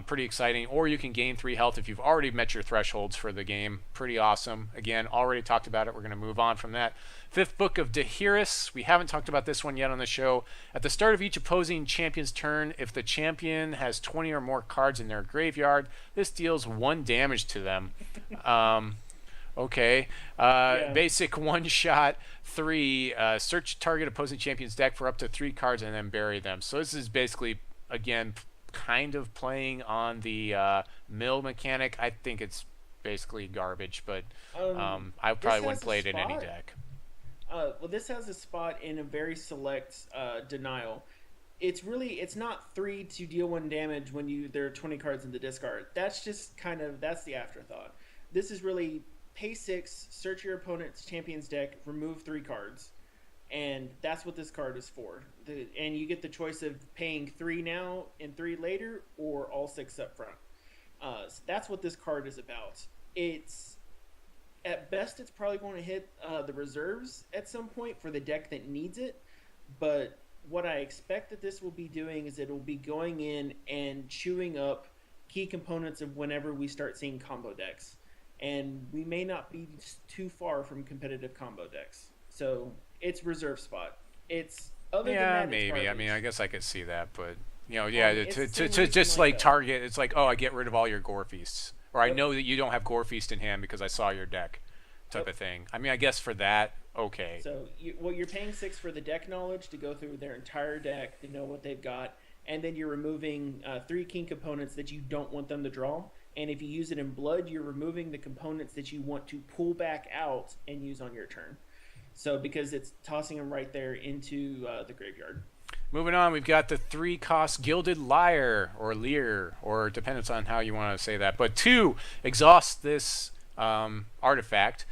A: Pretty exciting. Or you can gain 3 health if you've already met your thresholds for the game. Pretty awesome. Again, already talked about it. We're going to move on from that. 5th Book of Dahirus. We haven't talked about this one yet on the show. At the start of each opposing champion's turn, if the champion has 20 or more cards in their graveyard, this deals 1 damage to them. Okay.
B: Yeah.
A: Basic one shot, three. Search target opposing champion's deck for up to three cards and then bury them. So this is basically, again, kind of playing on the mill mechanic. I think it's basically garbage, but I
B: This
A: probably wouldn't
B: has a
A: play it in any
B: spot.
A: deck.
B: Well, this has a spot in a very select denial. It's not three to deal one damage when there are 20 cards in the discard. That's just that's the afterthought. This is really pay six, search your opponent's champion's deck, remove three cards, and that's what this card is for. And you get the choice of paying three now and three later, or all six up front. So that's what this card is about. It's At best, it's probably going to hit the reserves at some point for the deck that needs it. But what I expect that this will be doing is it will be going in and chewing up key components of whenever we start seeing combo decks. And we may not be too far from competitive combo decks. So it's reserve spot. It's other than
A: Yeah,
B: that, it's
A: maybe. I
B: garbage.
A: mean, I guess I could see that, but yeah,
B: It's the
A: to
B: same
A: to
B: reason
A: just like
B: like
A: target, it's like, oh, I get rid of all your gore feasts, or I
B: yep,
A: know that you don't have gore feast in hand because I saw your deck, type
B: yep.
A: of thing. I mean, I guess for that, okay.
B: So you're paying six for the deck knowledge to go through their entire deck to know what they've got, and then you're removing three key components that you don't want them to draw. And if you use it in blood, you're removing the components that you want to pull back out and use on your turn. So because it's tossing them right there into the graveyard.
A: Moving on, we've got the 3-cost Gilded Lyre, or Lear, or depends on how you want to say that. But 2, exhaust this artifact,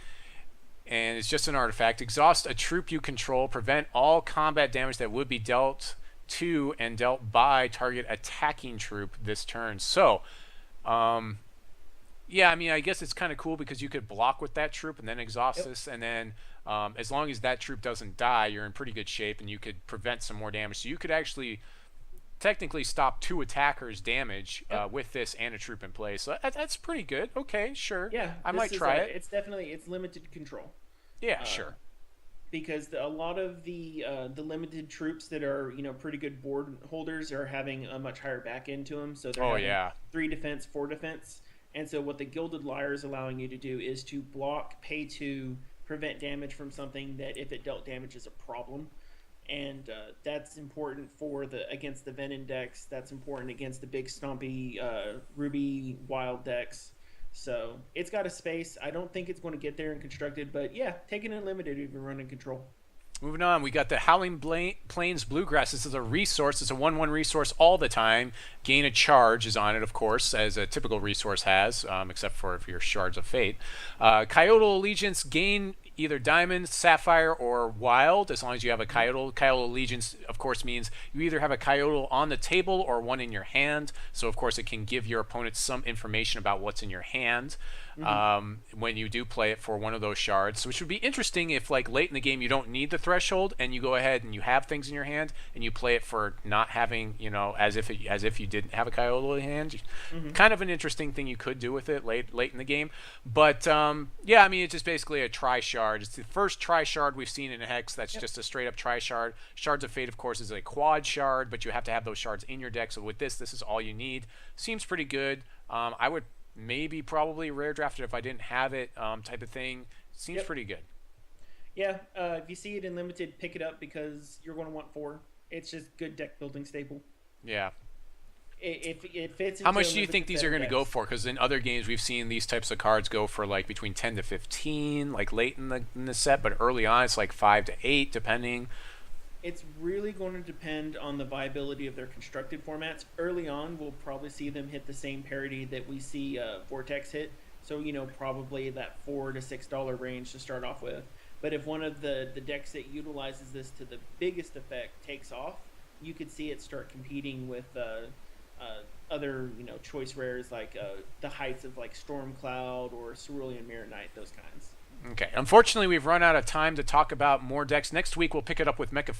A: and it's just an artifact. Exhaust a troop you control, prevent all combat damage that would be dealt to and dealt by target attacking troop this turn. So, yeah, I mean, I guess it's kind of cool because you could block with that troop and then exhaust
B: Yep.
A: this, and then as long as that troop doesn't die, you're in pretty good shape, and you could prevent some more damage. So you could actually technically stop 2 attackers' damage
B: Yep.
A: with this and a troop in play. So that's pretty good. Okay, sure.
B: Yeah.
A: I might
B: This is
A: try it.
B: it's limited control.
A: Yeah,
B: Uh,
A: sure.
B: because a lot of the limited troops that are pretty good board holders are having a much higher back end to them, so they're
A: Oh,
B: having
A: yeah.
B: 3 defense, 4 defense, and so what the Gilded Lyre is allowing you to do is to block, pay to prevent damage from something that if it dealt damage is a problem, and that's important for the against the Venom decks. That's important against the big stompy Ruby Wild decks. So it's got a space. I don't think it's going to get there in constructed, but yeah, taking it limited if you're running control.
A: Moving on, we got the Howling Plains Bluegrass. This is a resource. It's a 1/1 resource all the time. Gain a charge is on it, of course, as a typical resource has, except for if you're Shards of Fate. Coyote Allegiance, gain either Diamond, Sapphire, or Wild, as long as you have a Coyote. Coyote Allegiance, of course, means you either have a Coyote on the table or one in your hand. So, of course, it can give your opponent some information about what's in your hand. When you do play it for one of those shards, which would be interesting if, like, late in the game you don't need the threshold and you go ahead and you have things in your hand and you play it for not having, as if you didn't have a Coyote in hand. Kind of an interesting thing you could do with it late in the game. But yeah, I mean, it's just basically a tri shard. It's the first tri shard we've seen in Hex. That's just a straight up tri shard. Shards of Fate, of course, is a quad shard, but you have to have those shards in your deck. So with this is all you need. Seems pretty good. I would maybe probably rare draft it if I didn't have it, type of thing. Seems pretty good.
B: Yeah, if you see it in limited, pick it up because you're going to want 4. It's just good deck building staple.
A: Yeah.
B: It fits.
A: How
B: into
A: much do you think these are going to go
B: decks.
A: for? Because in other games we've seen these types of cards go for like between 10 to 15, like late in the set, but early on it's like 5 to 8, depending.
B: It's really going to depend on the viability of their constructed formats. Early on, we'll probably see them hit the same parity that we see Vortex hit. So, probably that $4 to $6 range to start off with. But if one of the decks that utilizes this to the biggest effect takes off, you could see it start competing with other, choice rares like the heights of like Stormcloud or Cerulean Mirror Knight, those kinds.
A: Okay. Unfortunately, we've run out of time to talk about more decks. Next week, we'll pick it up with Mecha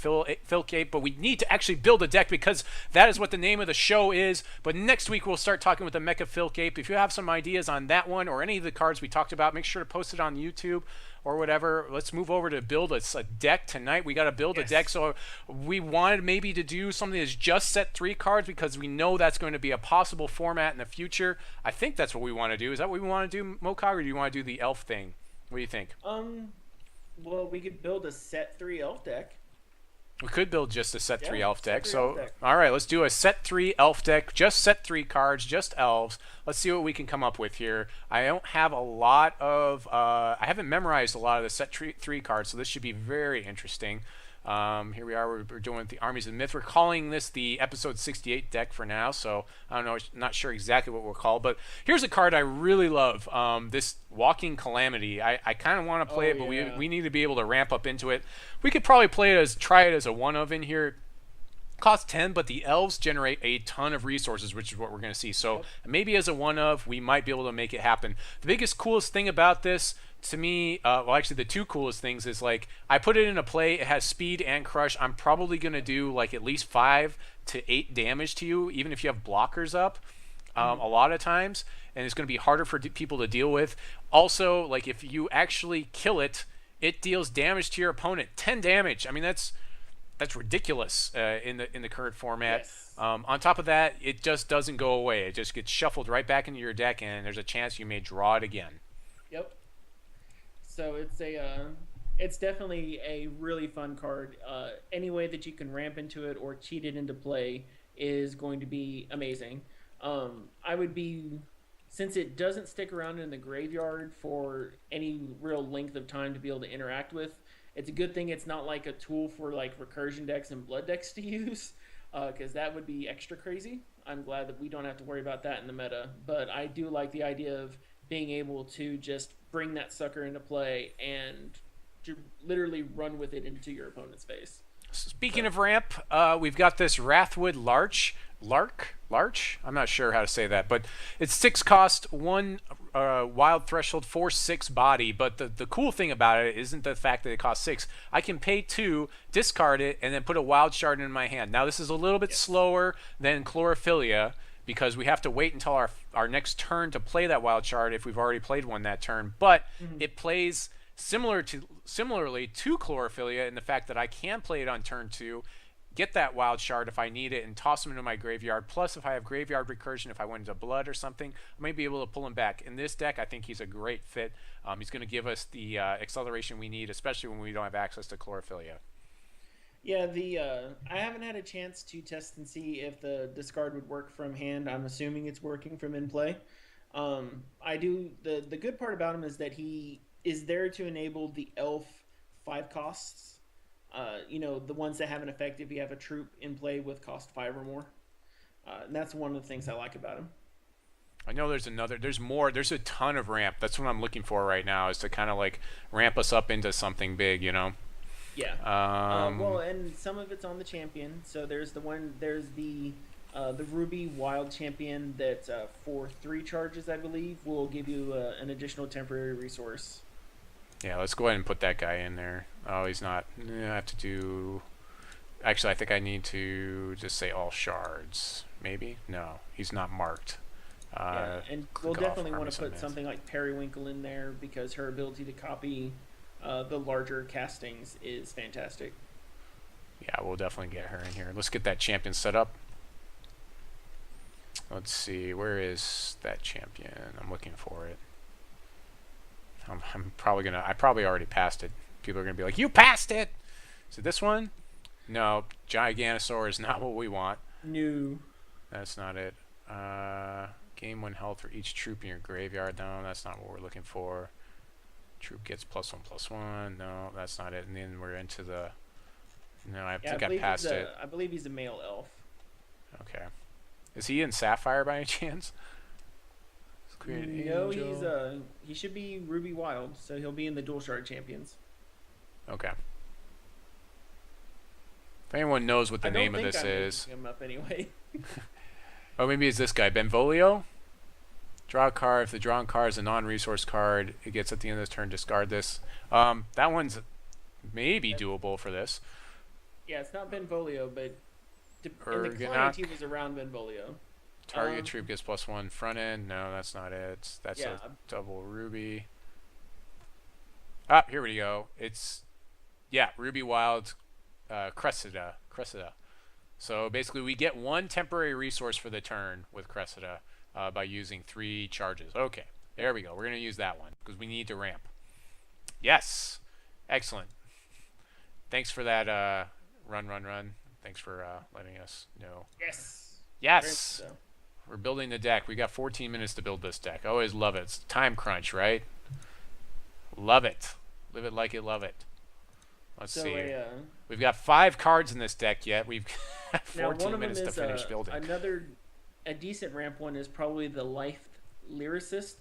A: Filcate, but we need to actually build a deck because that is what the name of the show is. But next week, we'll start talking with the Mecha Filcate. If you have some ideas on that one or any of the cards we talked about, make sure to post it on YouTube or whatever. Let's move over to build a deck tonight. We got to build a deck. So we wanted maybe to do something that's just set 3 cards because we know that's going to be a possible format in the future. I think that's what we want to do. Is that what we want to do, Mokog, or do you want to do the elf thing? What do you think?
B: Well, we could build a set 3 elf deck.
A: We could build just a set
B: Yeah,
A: 3 elf
B: set
A: deck.
B: 3 elf
A: So,
B: deck.
A: all right, let's do a set 3 elf deck. Just set 3 cards, just elves. Let's see what we can come up with here. I don't have a lot of. I haven't memorized a lot of the set 3 cards, so this should be very interesting. Here we are. We're doing the Armies of Myth. We're calling this the episode 68 deck for now, so I don't know. Not sure exactly what we'll call, but here's a card I really love. This Walking Calamity. I kind of want to play it, but we need to be able to ramp up into it. We could probably try it as a one of in here. Cost 10, but the elves generate a ton of resources, which is what we're going to see. So maybe as a one of, we might be able to make it happen. The biggest, coolest thing about this, to me, well, actually, the two coolest things is like I put it in a play. It has speed and crush. I'm probably going to do like at least 5 to 8 damage to you, even if you have blockers up. A lot of times, and it's going to be harder for people to deal with. Also, like if you actually kill it, it deals damage to your opponent. 10 damage. I mean, that's ridiculous in the current format.
B: Yes.
A: On top of that, it just doesn't go away. It just gets shuffled right back into your deck, and there's a chance you may draw it again.
B: Yep. So it's definitely a really fun card. Any way that you can ramp into it or cheat it into play is going to be amazing. I would be, since it doesn't stick around in the graveyard for any real length of time to be able to interact with, it's a good thing it's not like a tool for like recursion decks and blood decks to use, because that would be extra crazy. I'm glad that we don't have to worry about that in the meta, but I do like the idea of being able to just bring that sucker into play and to literally run with it into your opponent's face.
A: Speaking of ramp, we've got this Wrathwood Larch. Larch? I'm not sure how to say that, but it's 6 cost, 1 wild threshold, 4/6 body. But the cool thing about it isn't the fact that it costs 6. I can pay 2, discard it, and then put a wild shard in my hand. Now this is a little bit slower than Chlorophylla because we have to wait until our next turn to play that wild shard if we've already played one that turn. But it plays similarly to Chlorophylla in the fact that I can play it on turn 2, get that wild shard if I need it, and toss him into my graveyard. Plus, if I have graveyard recursion, if I went into blood or something, I might be able to pull him back. In this deck, I think he's a great fit. He's going to give us the acceleration we need, especially when we don't have access to Chlorophylla.
B: Yeah, I haven't had a chance to test and see if the discard would work from hand. I'm assuming it's working from in play. I do the good part about him is that he is there to enable the elf 5 costs. The ones that have an effect if you have a troop in play with cost 5 or more. And that's one of the things I like about him.
A: I know there's more. There's a ton of ramp. That's what I'm looking for right now, is to kind of like ramp us up into something big,
B: Yeah. Well, and some of it's on the champion. So there's the Ruby Wild Champion that for 3 charges, I believe, will give you an additional temporary resource.
A: Yeah, let's go ahead and put that guy in there. Oh, he's not. I have to do. Actually, I think I need to just say all shards. Maybe? No, he's not marked.
B: Yeah, and we'll definitely want to put something like Periwinkle in there because her ability to copy the larger castings is fantastic.
A: Yeah, we'll definitely get her in here. Let's get that champion set up. Let's see, where is that champion? I'm looking for it. I'm probably gonna. I probably already passed it. People are gonna be like, "You passed it." Is it this one? No, Giganosaur is not what we want.
B: No,
A: that's not it. Gain 1 health for each troop in your graveyard. No, that's not what we're looking for. Troop gets +1/+1. No, that's not it. And then we're into the. No, I think I passed it.
B: I believe he's a male elf.
A: Okay. Is he in Sapphire by any chance?
B: No, he should be Ruby Wild, so he'll be in the Dual Shard Champions.
A: Okay. If anyone knows what the name of this is.
B: Him up anyway.
A: Oh, maybe it's this guy, Benvolio. Draw a card. If the drawn card is a non-resource card, it gets at the end of this turn. Discard this. That one's maybe doable for this.
B: Yeah, it's not Benvolio, but in the client he was around Benvolio.
A: Target troop gets +1 front end. No, that's not it. That's a double Ruby. Ah, here we go. It's Ruby Wild, Cressida. So basically, we get 1 temporary resource for the turn with Cressida by using 3 charges. Okay, there we go. We're gonna use that one because we need to ramp. Yes. Excellent. Thanks for that run. Thanks for letting us know.
B: Yes. Very much
A: Yes.
B: so.
A: We're building the deck. We got 14 minutes to build this deck. I always love it. It's time crunch, right? Love it. Live it like it, love it. Let's
B: So
A: see.
B: a,
A: We've got 5 cards in this deck yet. We've got
B: now one
A: 14
B: of them
A: minutes to
B: is
A: finish building.
B: a decent ramp one is probably the Lithe Lyricist.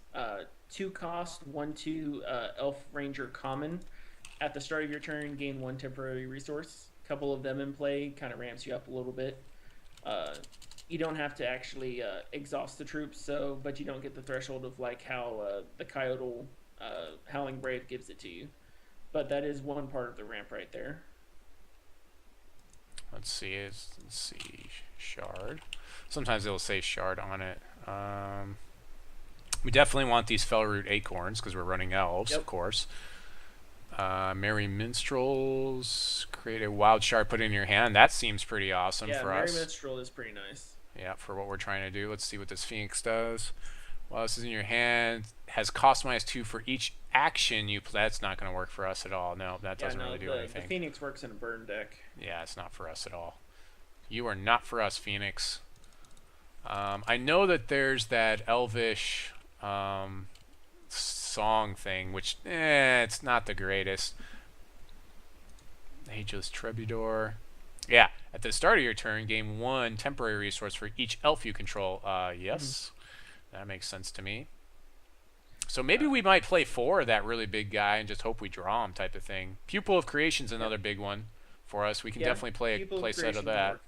B: 2 cost, 1/2 Elf Ranger common. At the start of your turn, gain 1 temporary resource. Couple of them in play kind of ramps you up a little bit. You don't have to actually exhaust the troops, but you don't get the threshold of like how the Coyote Howling Brave gives it to you. But that is one part of the ramp right there.
A: Let's see. Shard. Sometimes it'll say shard on it. We definitely want these Feralroot Acorns because we're running elves, of course. Merry Minstrels. Create a wild shard, put it in your hand. That seems pretty awesome for us.
B: Merry Minstrel is pretty nice.
A: Yeah, for what we're trying to do. Let's see what this Phoenix does. While this is in your hand, has cost -2 for each action you play. That's not going to work for us at all. No, that doesn't really do anything.
B: The Phoenix works in a burn deck.
A: Yeah, it's not for us at all. You are not for us, Phoenix. I know that there's that elvish song thing, which it's not the greatest. Ageless Troubadour. Yeah, at the start of your turn, gain 1 temporary resource for each elf you control. Yes, that makes sense to me. So maybe we might play 4 of that really big guy and just hope we draw him type of thing. Pupil of Creation's another big one for us. We can definitely play a play set of that.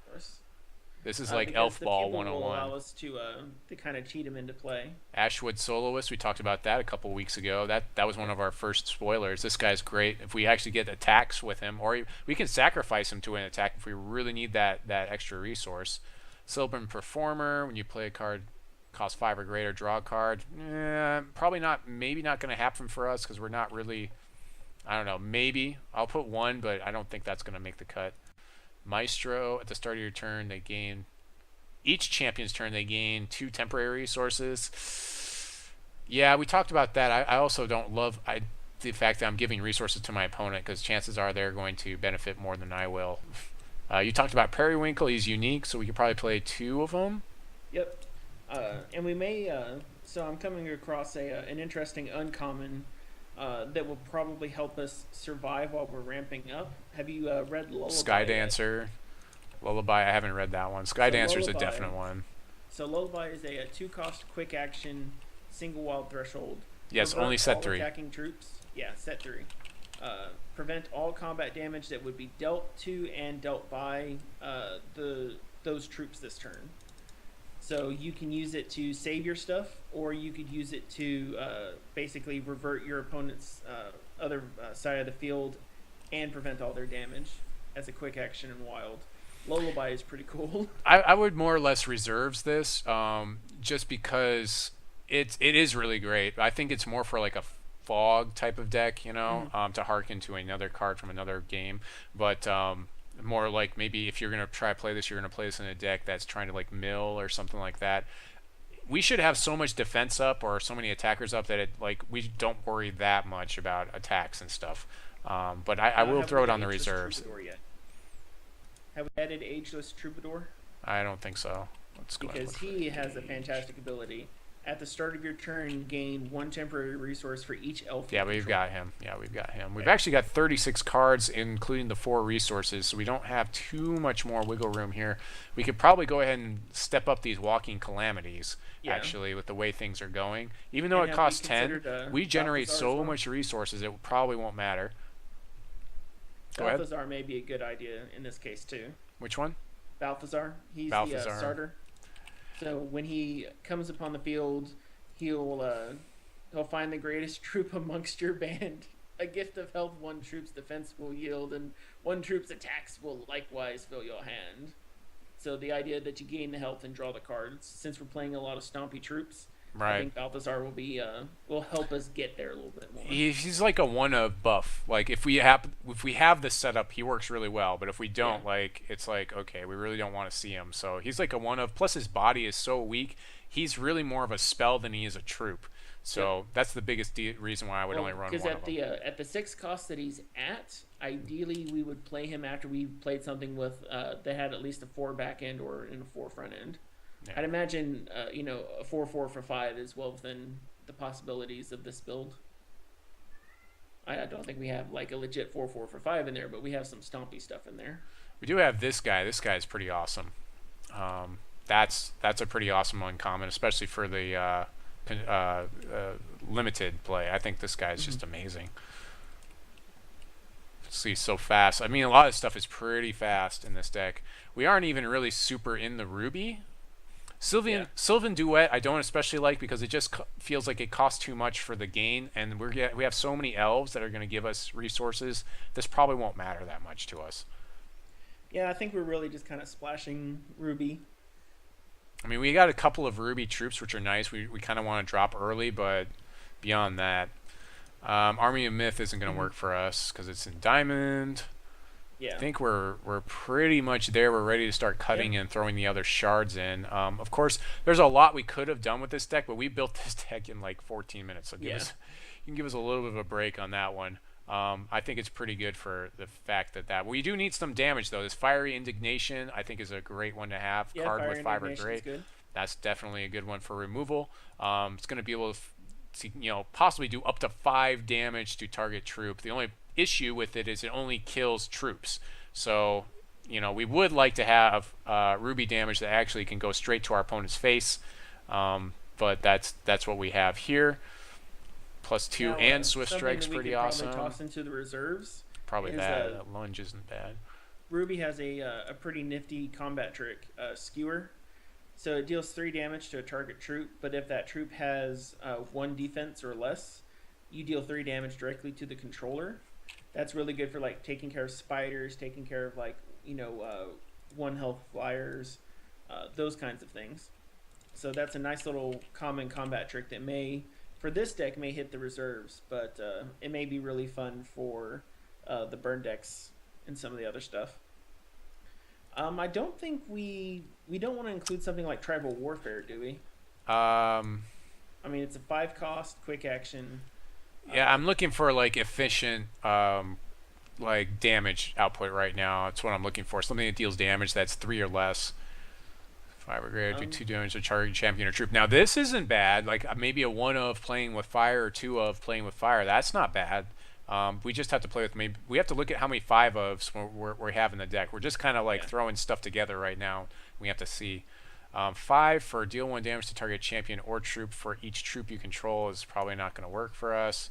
A: This is like Elf Ball 101.
B: Will allow us to kind of cheat him into play.
A: Ashwood Soloist, we talked about that a couple weeks ago. That was one of our first spoilers. This guy's great. If we actually get attacks with him, or we can sacrifice him to an attack if we really need that extra resource. Sylvan Performer, when you play a card cost 5 or greater, draw a card. Probably not. Maybe not going to happen for us because we're not really. I don't know. Maybe I'll put 1, but I don't think that's going to make the cut. Maestro, at the start of your turn, they gain each champion's turn. They gain 2 temporary resources. Yeah, we talked about that. I also don't love the fact that I'm giving resources to my opponent because chances are they're going to benefit more than I will. You talked about Periwinkle. He's unique, so we could probably play 2 of them.
B: Yep. And we may. So I'm coming across an interesting uncommon that will probably help us survive while we're ramping up. Have you read Lullaby?
A: Skydancer. Lullaby, I haven't read that one. Skydancer's a definite one.
B: So Lullaby is a 2-cost quick action, single wild threshold.
A: Yes, only set 3.
B: Attacking troops. Yeah, set 3. Prevent all combat damage that would be dealt to and dealt by those troops this turn. So you can use it to save your stuff, or you could use it to basically revert your opponent's other side of the field and prevent all their damage as a quick action and wild. Lullaby is pretty cool.
A: I would more or less reserves this just because it is really great. I think it's more for like a fog type of deck, to harken to another card from another game. But more like maybe if you're going to try to play this, you're going to play this in a deck that's trying to like mill or something like that. We should have so much defense up or so many attackers up that we don't worry that much about attacks and stuff. But I will throw it on the reserves.
B: Have we added Ageless Troubadour?
A: I don't think so. Let's go.
B: Because he has a fantastic ability. At the start of your turn, gain 1 temporary resource for each elf.
A: Yeah, we've got him. We've actually got 36 cards, including the 4 resources, so we don't have too much more wiggle room here. We could probably go ahead and step up these Walking Calamities, actually, with the way things are going. Even though it costs 10, we generate so much resources, it probably won't matter.
B: Balthasar may be a good idea in this case, too.
A: Which one?
B: Balthasar. He's the starter. So when he comes upon the field, he'll find the greatest troop amongst your band. A gift of health 1 troop's defense will yield, and 1 troop's attacks will likewise fill your hand. So the idea that you gain the health and draw the cards, since we're playing a lot of stompy troops, I think Balthasar will help us get there a little bit more.
A: He's like a 1-of buff. Like if we have this setup, he works really well. But if we don't, it's like okay, we really don't want to see him. So he's like a 1-of. Plus his body is so weak. He's really more of a spell than he is a troop. So that's the biggest reason why I would only run one of them.
B: At the 6 cost that he's at, ideally we would play him after we played something with that had at least a 4 back end or in a 4 front end. Yeah. I'd imagine a 4/4 for 5 is well within the possibilities of this build. I don't think we have like a legit 4/4 for 5 in there, but we have some stompy stuff in there.
A: We do have this guy. This guy is pretty awesome. That's a pretty awesome uncommon, especially for the limited play. I think this guy is just amazing. See, so fast. I mean, a lot of stuff is pretty fast in this deck. We aren't even really super in the Ruby. Sylvan Duet I don't especially like because it just feels like it costs too much for the gain, and we have so many elves that are going to give us resources. This probably won't matter that much to us.
B: Yeah, I think we're really just kind of splashing Ruby.
A: I mean, we got a couple of Ruby troops, which are nice. We kind of want to drop early, but beyond that, Army of Myth isn't going to work for us because it's in Diamond. Yeah. I think we're pretty much there. We're ready to start cutting and throwing the other shards in. Of course, there's a lot we could have done with this deck, but we built this deck in like 14 minutes. So you can give us a little bit of a break on that one. I think it's pretty good for the fact that we do need some damage though. This Fiery Indignation I think is a great one to have.
B: Yeah,
A: card
B: Fiery
A: with 5 or great.
B: Good.
A: That's definitely a good one for removal. It's going to be able to possibly do up to 5 damage to target troop. The only issue with it is it only kills troops. So we would like to have Ruby damage that actually can go straight to our opponent's face. But that's what we have here. +2 and Swift Strike's pretty awesome.
B: Probably toss into the reserves.
A: Probably bad. That lunge isn't bad.
B: Ruby has a pretty nifty combat trick, Skewer. So it deals 3 damage to a target troop, but if that troop has 1 defense or less, you deal 3 damage directly to the controller. That's really good for like taking care of spiders, taking care of like 1 health flyers, those kinds of things. So that's a nice little common combat trick that for this deck may hit the reserves, but it may be really fun for the burn decks and some of the other stuff. I don't think we don't want to include something like Tribal Warfare, do we? I mean, it's a 5 cost, quick action.
A: Yeah, I'm looking for like efficient like damage output right now. That's what I'm looking for. Something that deals damage that's 3 or less. 5 or greater, do 2 damage to target champion or troop. Now this isn't bad. Like maybe a 1 of playing with fire or 2 of playing with fire. That's not bad. We just have to play with we have to look at how many 5 ofs we have in the deck. We're just kind of like throwing stuff together right now. We have to see. 5 for deal 1 damage to target champion or troop for each troop you control is probably not going to work for us.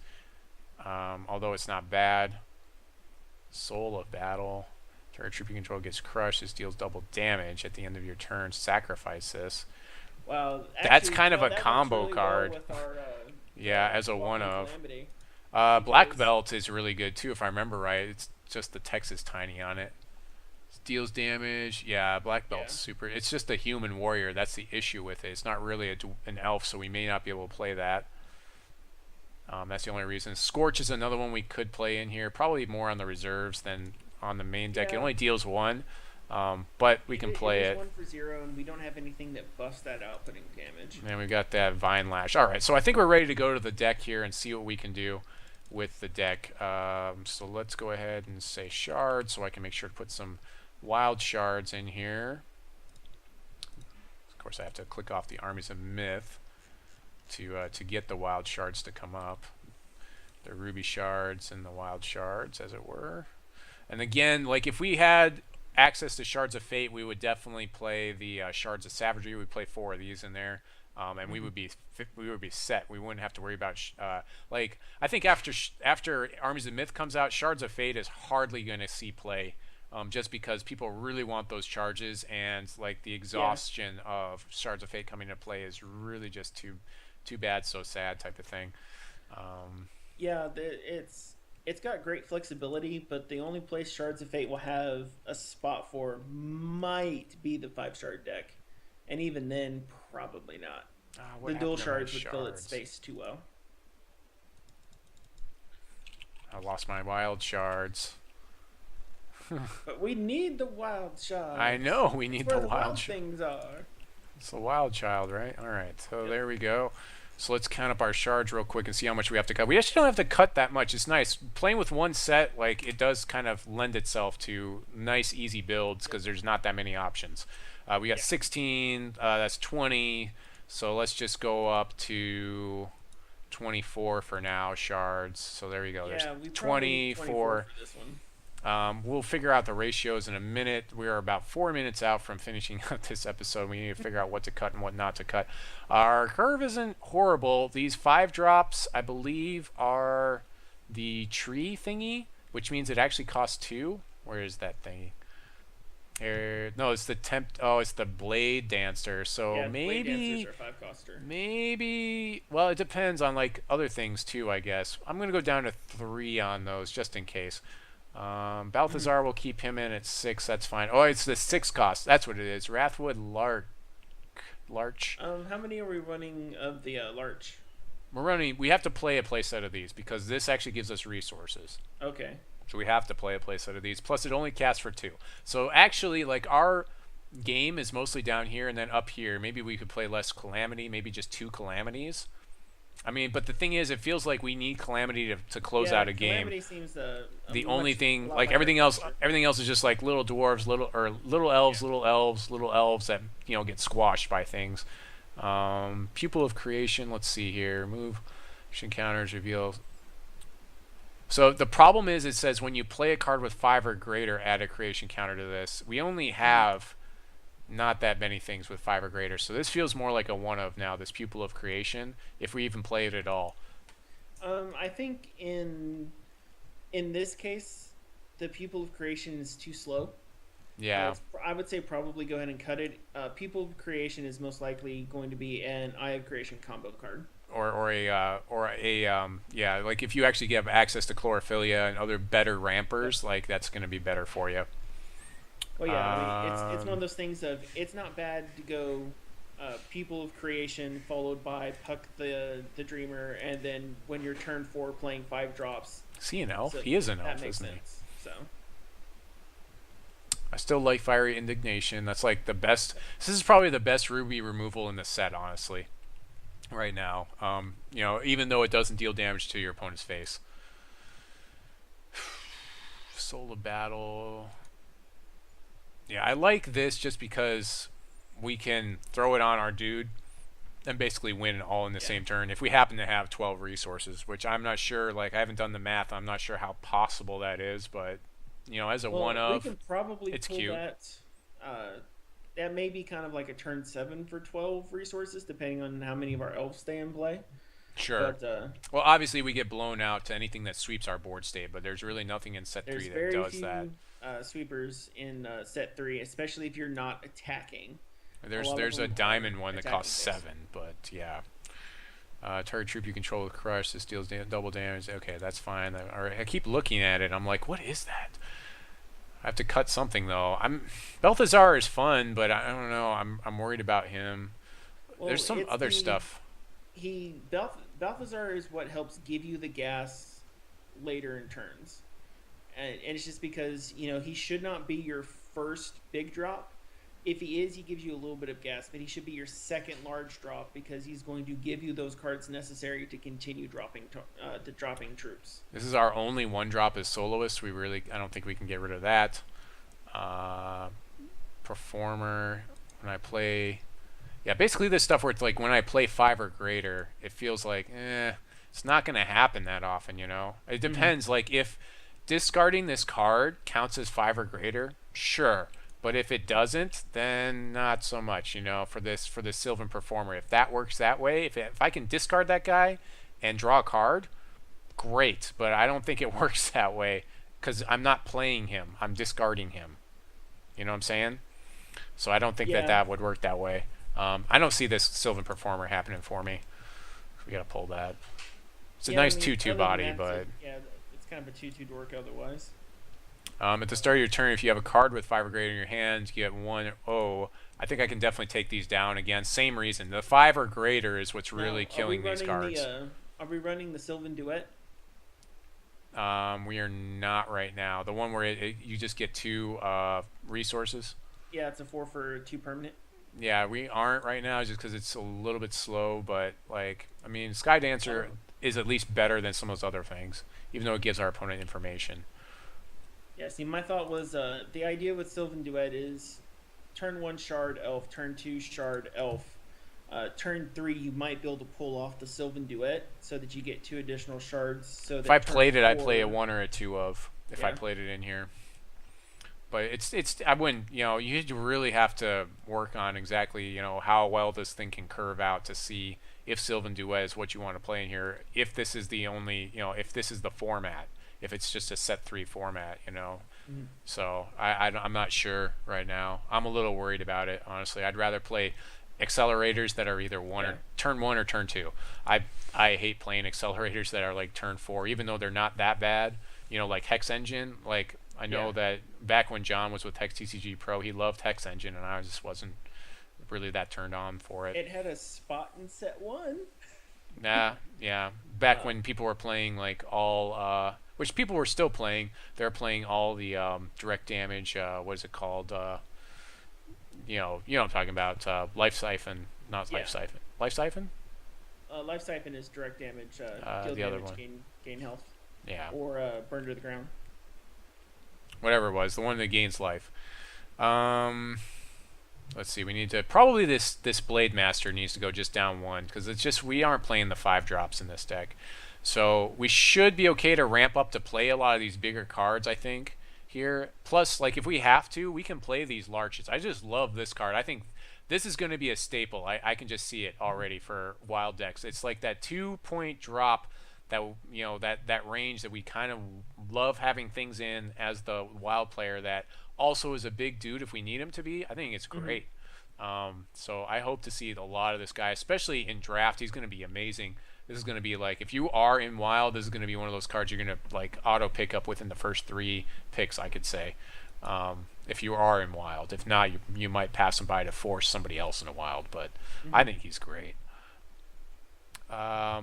A: Although it's not bad. Soul of Battle. Target troop you control gets crushed. This deals double damage at the end of your turn. Sacrifice this.
B: Well, actually,
A: that's kind of a combo card.
B: Well with our,
A: yeah, as a 1 of. Black Belt is really good too, if I remember right. It's just the text is tiny on it. Deals damage. Yeah, Black Belt's super. It's just a human warrior. That's the issue with it. It's not really an elf, so we may not be able to play that. That's the only reason. Scorch is another one we could play in here. Probably more on the reserves than on the main deck. It only deals 1, but we can play it.
B: 1 for 0, and we don't have anything that buffs that outputting damage.
A: And we got that Vine Lash. All right, so I think we're ready to go to the deck here and see what we can do with the deck. So let's go ahead and say shard, so I can make sure to put some wild shards in here. Of course, I have to click off the Armies of Myth to get the wild shards to come up. The ruby shards and the wild shards, as it were. And again, like if we had access to Shards of Fate, we would definitely play the Shards of Savagery. We'd play 4 of these in there, and we would be set. We wouldn't have to worry about like I think after Armies of Myth comes out, Shards of Fate is hardly going to see play. Just because people really want those charges, and like the exhaustion of Shards of Fate coming into play is really just too bad, so sad type of thing.
B: Yeah, it's got great flexibility, but the only place Shards of Fate will have a spot for might be the 5-shard deck, and even then, probably not. The dual shards would fill its space too well.
A: I lost my wild shards.
B: But we need the wild shards.
A: I know we need the wild
B: things are.
A: It's the wild child, right? All right, so there we go. So let's count up our shards real quick and see how much we have to cut. We actually don't have to cut that much. It's nice. Playing with one set, like, it does kind of lend itself to nice, easy builds because there's not that many options. We got 16. That's 20. So let's just go up to 24 for now, shards. So there you go.
B: Yeah,
A: There's
B: we
A: 24.
B: for this one.
A: We'll figure out the ratios in a minute. We are about 4 minutes out from finishing up this episode. We need to figure out what to cut and what not to cut. Our curve isn't horrible. These 5 drops, I believe, are the tree thingy, which means it actually costs 2. Where is that thingy? Here, no, it's the it's the Bladedancer. So
B: Yeah,
A: maybe
B: Bladedancers are 5-coster.
A: maybe. Well, it depends on like other things too, I guess. I'm gonna go down to 3 on those just in case. Balthasar will keep him in at 6. That's fine. Oh, it's the 6 cost. That's what it is. Wrathwood Larch.
B: How many are we running of the Larch?
A: We have to play a playset of these because this actually gives us resources.
B: Okay.
A: So we have to play a playset of these. Plus, it only casts for 2. So actually, like, our game is mostly down here and then up here. Maybe we could play less Calamity. Maybe just 2 Calamities. I mean, but the thing is, it feels like we need Calamity to close out a game.
B: Calamity seems
A: The only thing, like everything else is just like little dwarves, little elves, little elves that get squashed by things. Pupil of Creation. Let's see here. Move, encounters, reveal. So the problem is, it says when you play a card with 5 or greater, add a creation counter to this. We only have not that many things with 5 or greater, so this feels more like a one of now. This Pupil of Creation, if we even play it at all.
B: I think in this case, the Pupil of Creation is too slow.
A: Yeah.
B: I would say probably go ahead and cut it. Pupil of Creation is most likely going to be an Eye of Creation combo card.
A: Or like if you actually have access to Chlorophylla and other better rampers, like that's going to be better for you.
B: Well, yeah, I mean, it's one of those things of it's not bad to go Pupil of Creation followed by Puck the Dreamer, and then when you're turn 4 playing 5 drops.
A: Is he an elf? So he is an elf, isn't he?
B: So.
A: I still like Fiery Indignation. That's like the best. This is probably the best Ruby removal in the set, honestly. Right now, even though it doesn't deal damage to your opponent's face. Soul of Battle. Yeah, I like this just because we can throw it on our dude and basically win all in the same turn if we happen to have 12 resources, which I'm not sure. Like, I haven't done the math. I'm not sure how possible that is, but as a one of,
B: we can probably
A: it's
B: pull
A: cute.
B: That may be kind of like a turn 7 for 12 resources, depending on how many of our elves stay in play.
A: Sure. But, well, obviously we get blown out to anything that sweeps our board state, but there's really nothing in set 3 that does that.
B: Sweepers in set 3, especially if you're not attacking.
A: There's a diamond one that costs 7, but yeah. Target troop you control with Crush. This deals double damage. Okay, that's fine. I keep looking at it. I'm like, what is that? I have to cut something though. Balthasar is fun, but I don't know. I'm worried about him. Well, there's some other stuff.
B: Balthasar is what helps give you the gas later in turns, and it's just because he should not be your first big drop. If he is, he gives you a little bit of gas, but he should be your second large drop because he's going to give you those cards necessary to continue dropping troops.
A: This is our only 1-drop as Soloist. I don't think we can get rid of that. Performer. When I play, basically this stuff where it's like when I play 5 or greater, it feels like it's not going to happen that often. It depends. Like if discarding this card counts as 5 or greater, sure. But if it doesn't, then not so much, for the Sylvan Performer. If that works that way, if I can discard that guy and draw a card, great. But I don't think it works that way because I'm not playing him. I'm discarding him. You know what I'm saying? So I don't think that would work that way. I don't see this Sylvan Performer happening for me. We got to pull that. It's a nice 2/2 body, but...
B: it's kind of a 2/2 to work otherwise.
A: At the start of your turn, if you have a card with 5 or greater in your hand, you get 1/0. I think I can definitely take these down again. Same reason. The 5 or greater is what's really killing these cards.
B: Are we running the Sylvan Duet?
A: We are not right now. The one where you just get 2 resources.
B: Yeah, it's a 4 for 2 permanent.
A: Yeah, we aren't right now just because it's a little bit slow. But like, I mean, Skydancer
B: Oh,
A: is at least better than some of those other things, even though it gives our opponent information.
B: yeah. See, my thought was the idea with Sylvan Duet is turn one shard elf, turn two shard elf. Turn three, you might be able to pull off the Sylvan Duet so that you get two additional shards. So
A: If I
B: that turn
A: played it, I'd play a
B: four,
A: one or a two of. If I
B: yeah.
A: played it in here. But it's I wouldn't, you really have to work on exactly, how well this thing can curve out to see if Sylvan Duet is what you want to play in here, if this is the only, if this is the format, if it's just a set 3 format.
B: Mhm.
A: So I'm not sure right now. I'm a little worried about it, honestly. I'd rather play accelerators that are either
B: Yeah.
A: turn one or turn two. I hate playing accelerators that are like turn 4, even though they're not that bad. Like Hex Engine. Like I know
B: Yeah.
A: that back when John was with Hex TCG Pro, he loved Hex Engine, and I just wasn't really that turned on for it.
B: It had a spot in set one.
A: Nah, yeah. Back
B: Uh,
A: when people were playing like all, which people were still playing, they're playing all the direct damage. What is it called? You know what I'm talking about. Life Siphon, not
B: yeah.
A: Life Siphon. Life Siphon?
B: Life Siphon is direct damage, deal
A: The other
B: damage,
A: one.
B: gain health,
A: Yeah.
B: or burn to the ground.
A: Whatever it was, the one that gains life. Um, let's see. We need to probably this Blade Master needs to go just down one because it's just we aren't playing the 5 drops in this deck, so we should be okay to ramp up to play a lot of these bigger cards. I think here. Plus, like if we have to, we can play these larches. I just love this card. I think this is going to be a staple. I can just see it already for wild decks. It's like that 2-point drop that that range that we kind of love having things in as the wild player that also is a big dude if we need him to be. I think it's
B: Mm-hmm.
A: great. So I hope to see a lot of this guy, especially in draft. He's going to be amazing. This is going to be like if you are in wild, this is going to be one of those cards you're going to like auto pick up within the first 3 picks, I could say. If you are in wild, if not, you might pass him by to force somebody else in a wild. But I
B: Mm-hmm.
A: think he's great.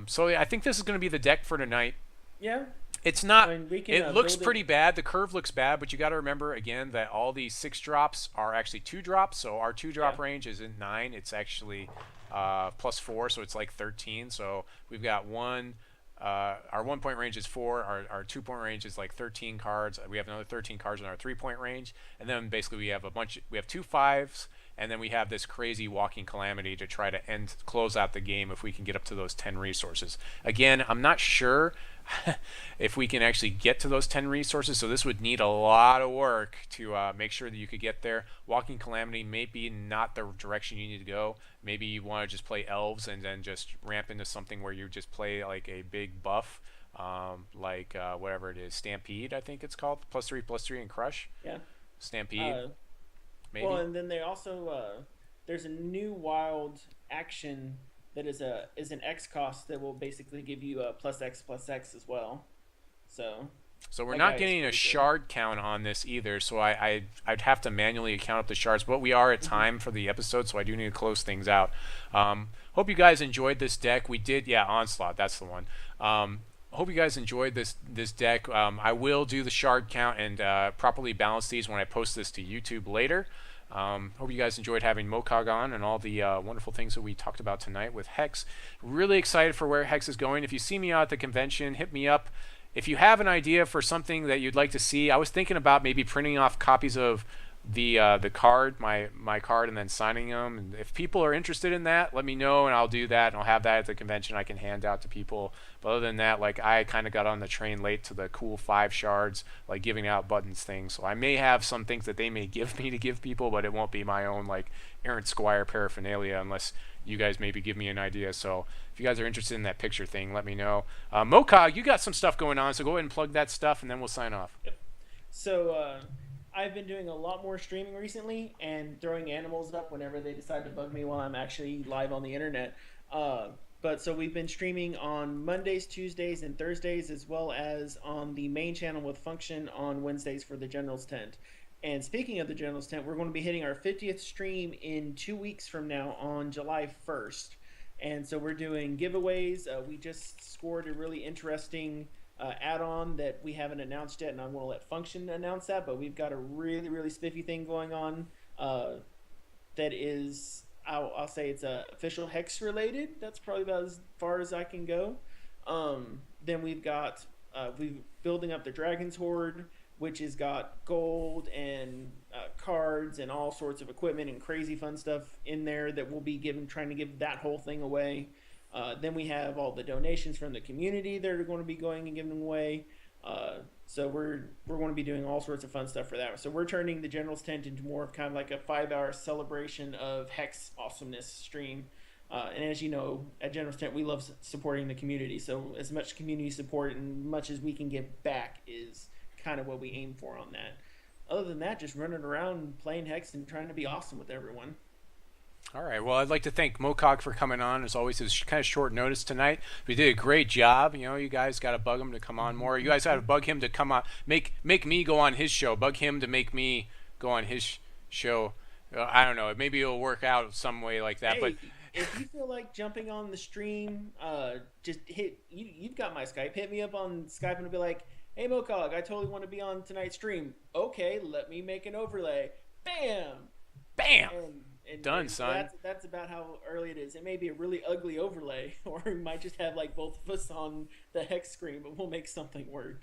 A: So yeah, I think this is going to be the deck for tonight.
B: Yeah.
A: It's
B: I
A: not.
B: mean, we can
A: It looks
B: build it.
A: pretty bad. The curve looks bad, but you got to remember again that all these 6 drops are actually 2 drops. So our 2 drop
B: Yeah.
A: range isn't 9. It's actually +4, so it's like 13. So we've got one. Our 1-point range is 4. Our 2-point range is like 13 cards. We have another 13 cards in our 3-point range, and then basically we have a bunch. We have 2 5s, and then we have this crazy Walking Calamity to try to close out the game if we can get up to those 10 resources. Again, I'm not sure if we can actually get to those 10 resources, so this would need a lot of work to make sure that you could get there. Walking Calamity may be not the direction you need to go. Maybe you want to just play elves and then just ramp into something where you just play like a big buff, like whatever it is, Stampede, I think it's called, +3/+3 and Crush.
B: Yeah.
A: Stampede,
B: Uh, well,
A: maybe.
B: and then they also there's a new wild action that is an X cost that will basically give you a +X as well. So
A: So we're
B: that guy
A: not
B: is
A: getting a
B: pretty good.
A: shard count on this either. So I'd have to manually count up the shards, but we are at
B: Mm-hmm.
A: time for the episode, so I do need to close things out. Hope you guys enjoyed this deck. We did, yeah, Onslaught. That's the one. Hope you guys enjoyed this deck. I will do the shard count and properly balance these when I post this to YouTube later. Hope you guys enjoyed having Mokog on and all the wonderful things that we talked about tonight with Hex. Really excited for where Hex is going. If you see me out at the convention, hit me up. If you have an idea for something that you'd like to see, I was thinking about maybe printing off copies of the card, my card, and then signing them. And if people are interested in that, let me know, and I'll do that. And I'll have that at the convention. I can hand out to people. But other than that, like I kind of got on the train late to the cool 5 shards, like giving out buttons thing. So I may have some things that they may give me to give people, but it won't be my own like errant Squire paraphernalia unless you guys maybe give me an idea. So if you guys are interested in that picture thing, let me know. Mokog, you got some stuff going on, so go ahead and plug that stuff, and then we'll sign off.
B: Yep. So I've been doing a lot more streaming recently and throwing animals up whenever they decide to bug me while I'm actually live on the internet. But so we've been streaming on Mondays, Tuesdays, and Thursdays, as well as on the main channel with Function on Wednesdays for the General's Tent. And speaking of the General's Tent, we're going to be hitting our 50th stream in 2 weeks from now on July 1st. And so we're doing giveaways. We just scored a really interesting add-on that we haven't announced yet, and I'm going to let Function announce that. But we've got a really, really spiffy thing going on. that is, I'll say it's official Hex related. That's probably about as far as I can go. Then we've got we building up the Dragon's Horde, which has got gold and cards and all sorts of equipment and crazy fun stuff in there that we'll be trying to give that whole thing away. Then we have all the donations from the community that are going to be going and giving away. So we're going to be doing all sorts of fun stuff for that. So we're turning the General's Tent into more of kind of like a 5-hour celebration of Hex awesomeness stream. And as you know, at General's Tent, we love supporting the community. So as much community support and much as we can give back is kind of what we aim for on that. Other than that, just running around playing Hex and trying to be awesome with everyone.
A: All right. Well, I'd like to thank Mokog for coming on. As always, it's kind of short notice tonight. We did a great job. You know, you guys got to bug him to come on more. You guys got to bug him to come on. Make me go on his show. Bug him to make me go on his show. I don't know. Maybe it'll work out some way like that.
B: Hey,
A: but
B: if you feel like jumping on the stream, just hit. You've got my Skype. Hit me up on Skype and be like, "Hey Mokog, I totally want to be on tonight's stream." Okay, let me make an overlay. Bam,
A: bam.
B: And
A: done, son.
B: That's about how early it is. It may be a really ugly overlay, or we might just have like both of us on the Hex screen, but we'll make something work.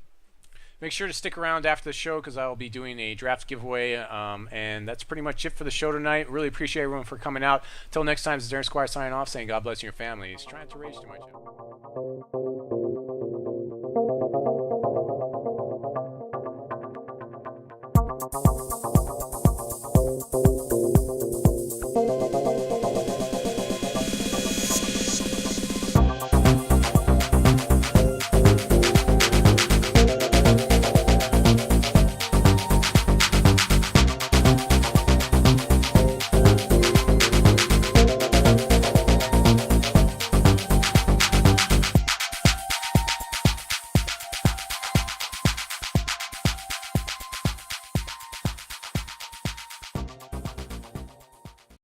A: Make sure to stick around after the show because I'll be doing a draft giveaway. And that's pretty much it for the show tonight. Really appreciate everyone for coming out. Until next time, this is Darren Squire signing off, saying God bless your family. He's trying to rage too much.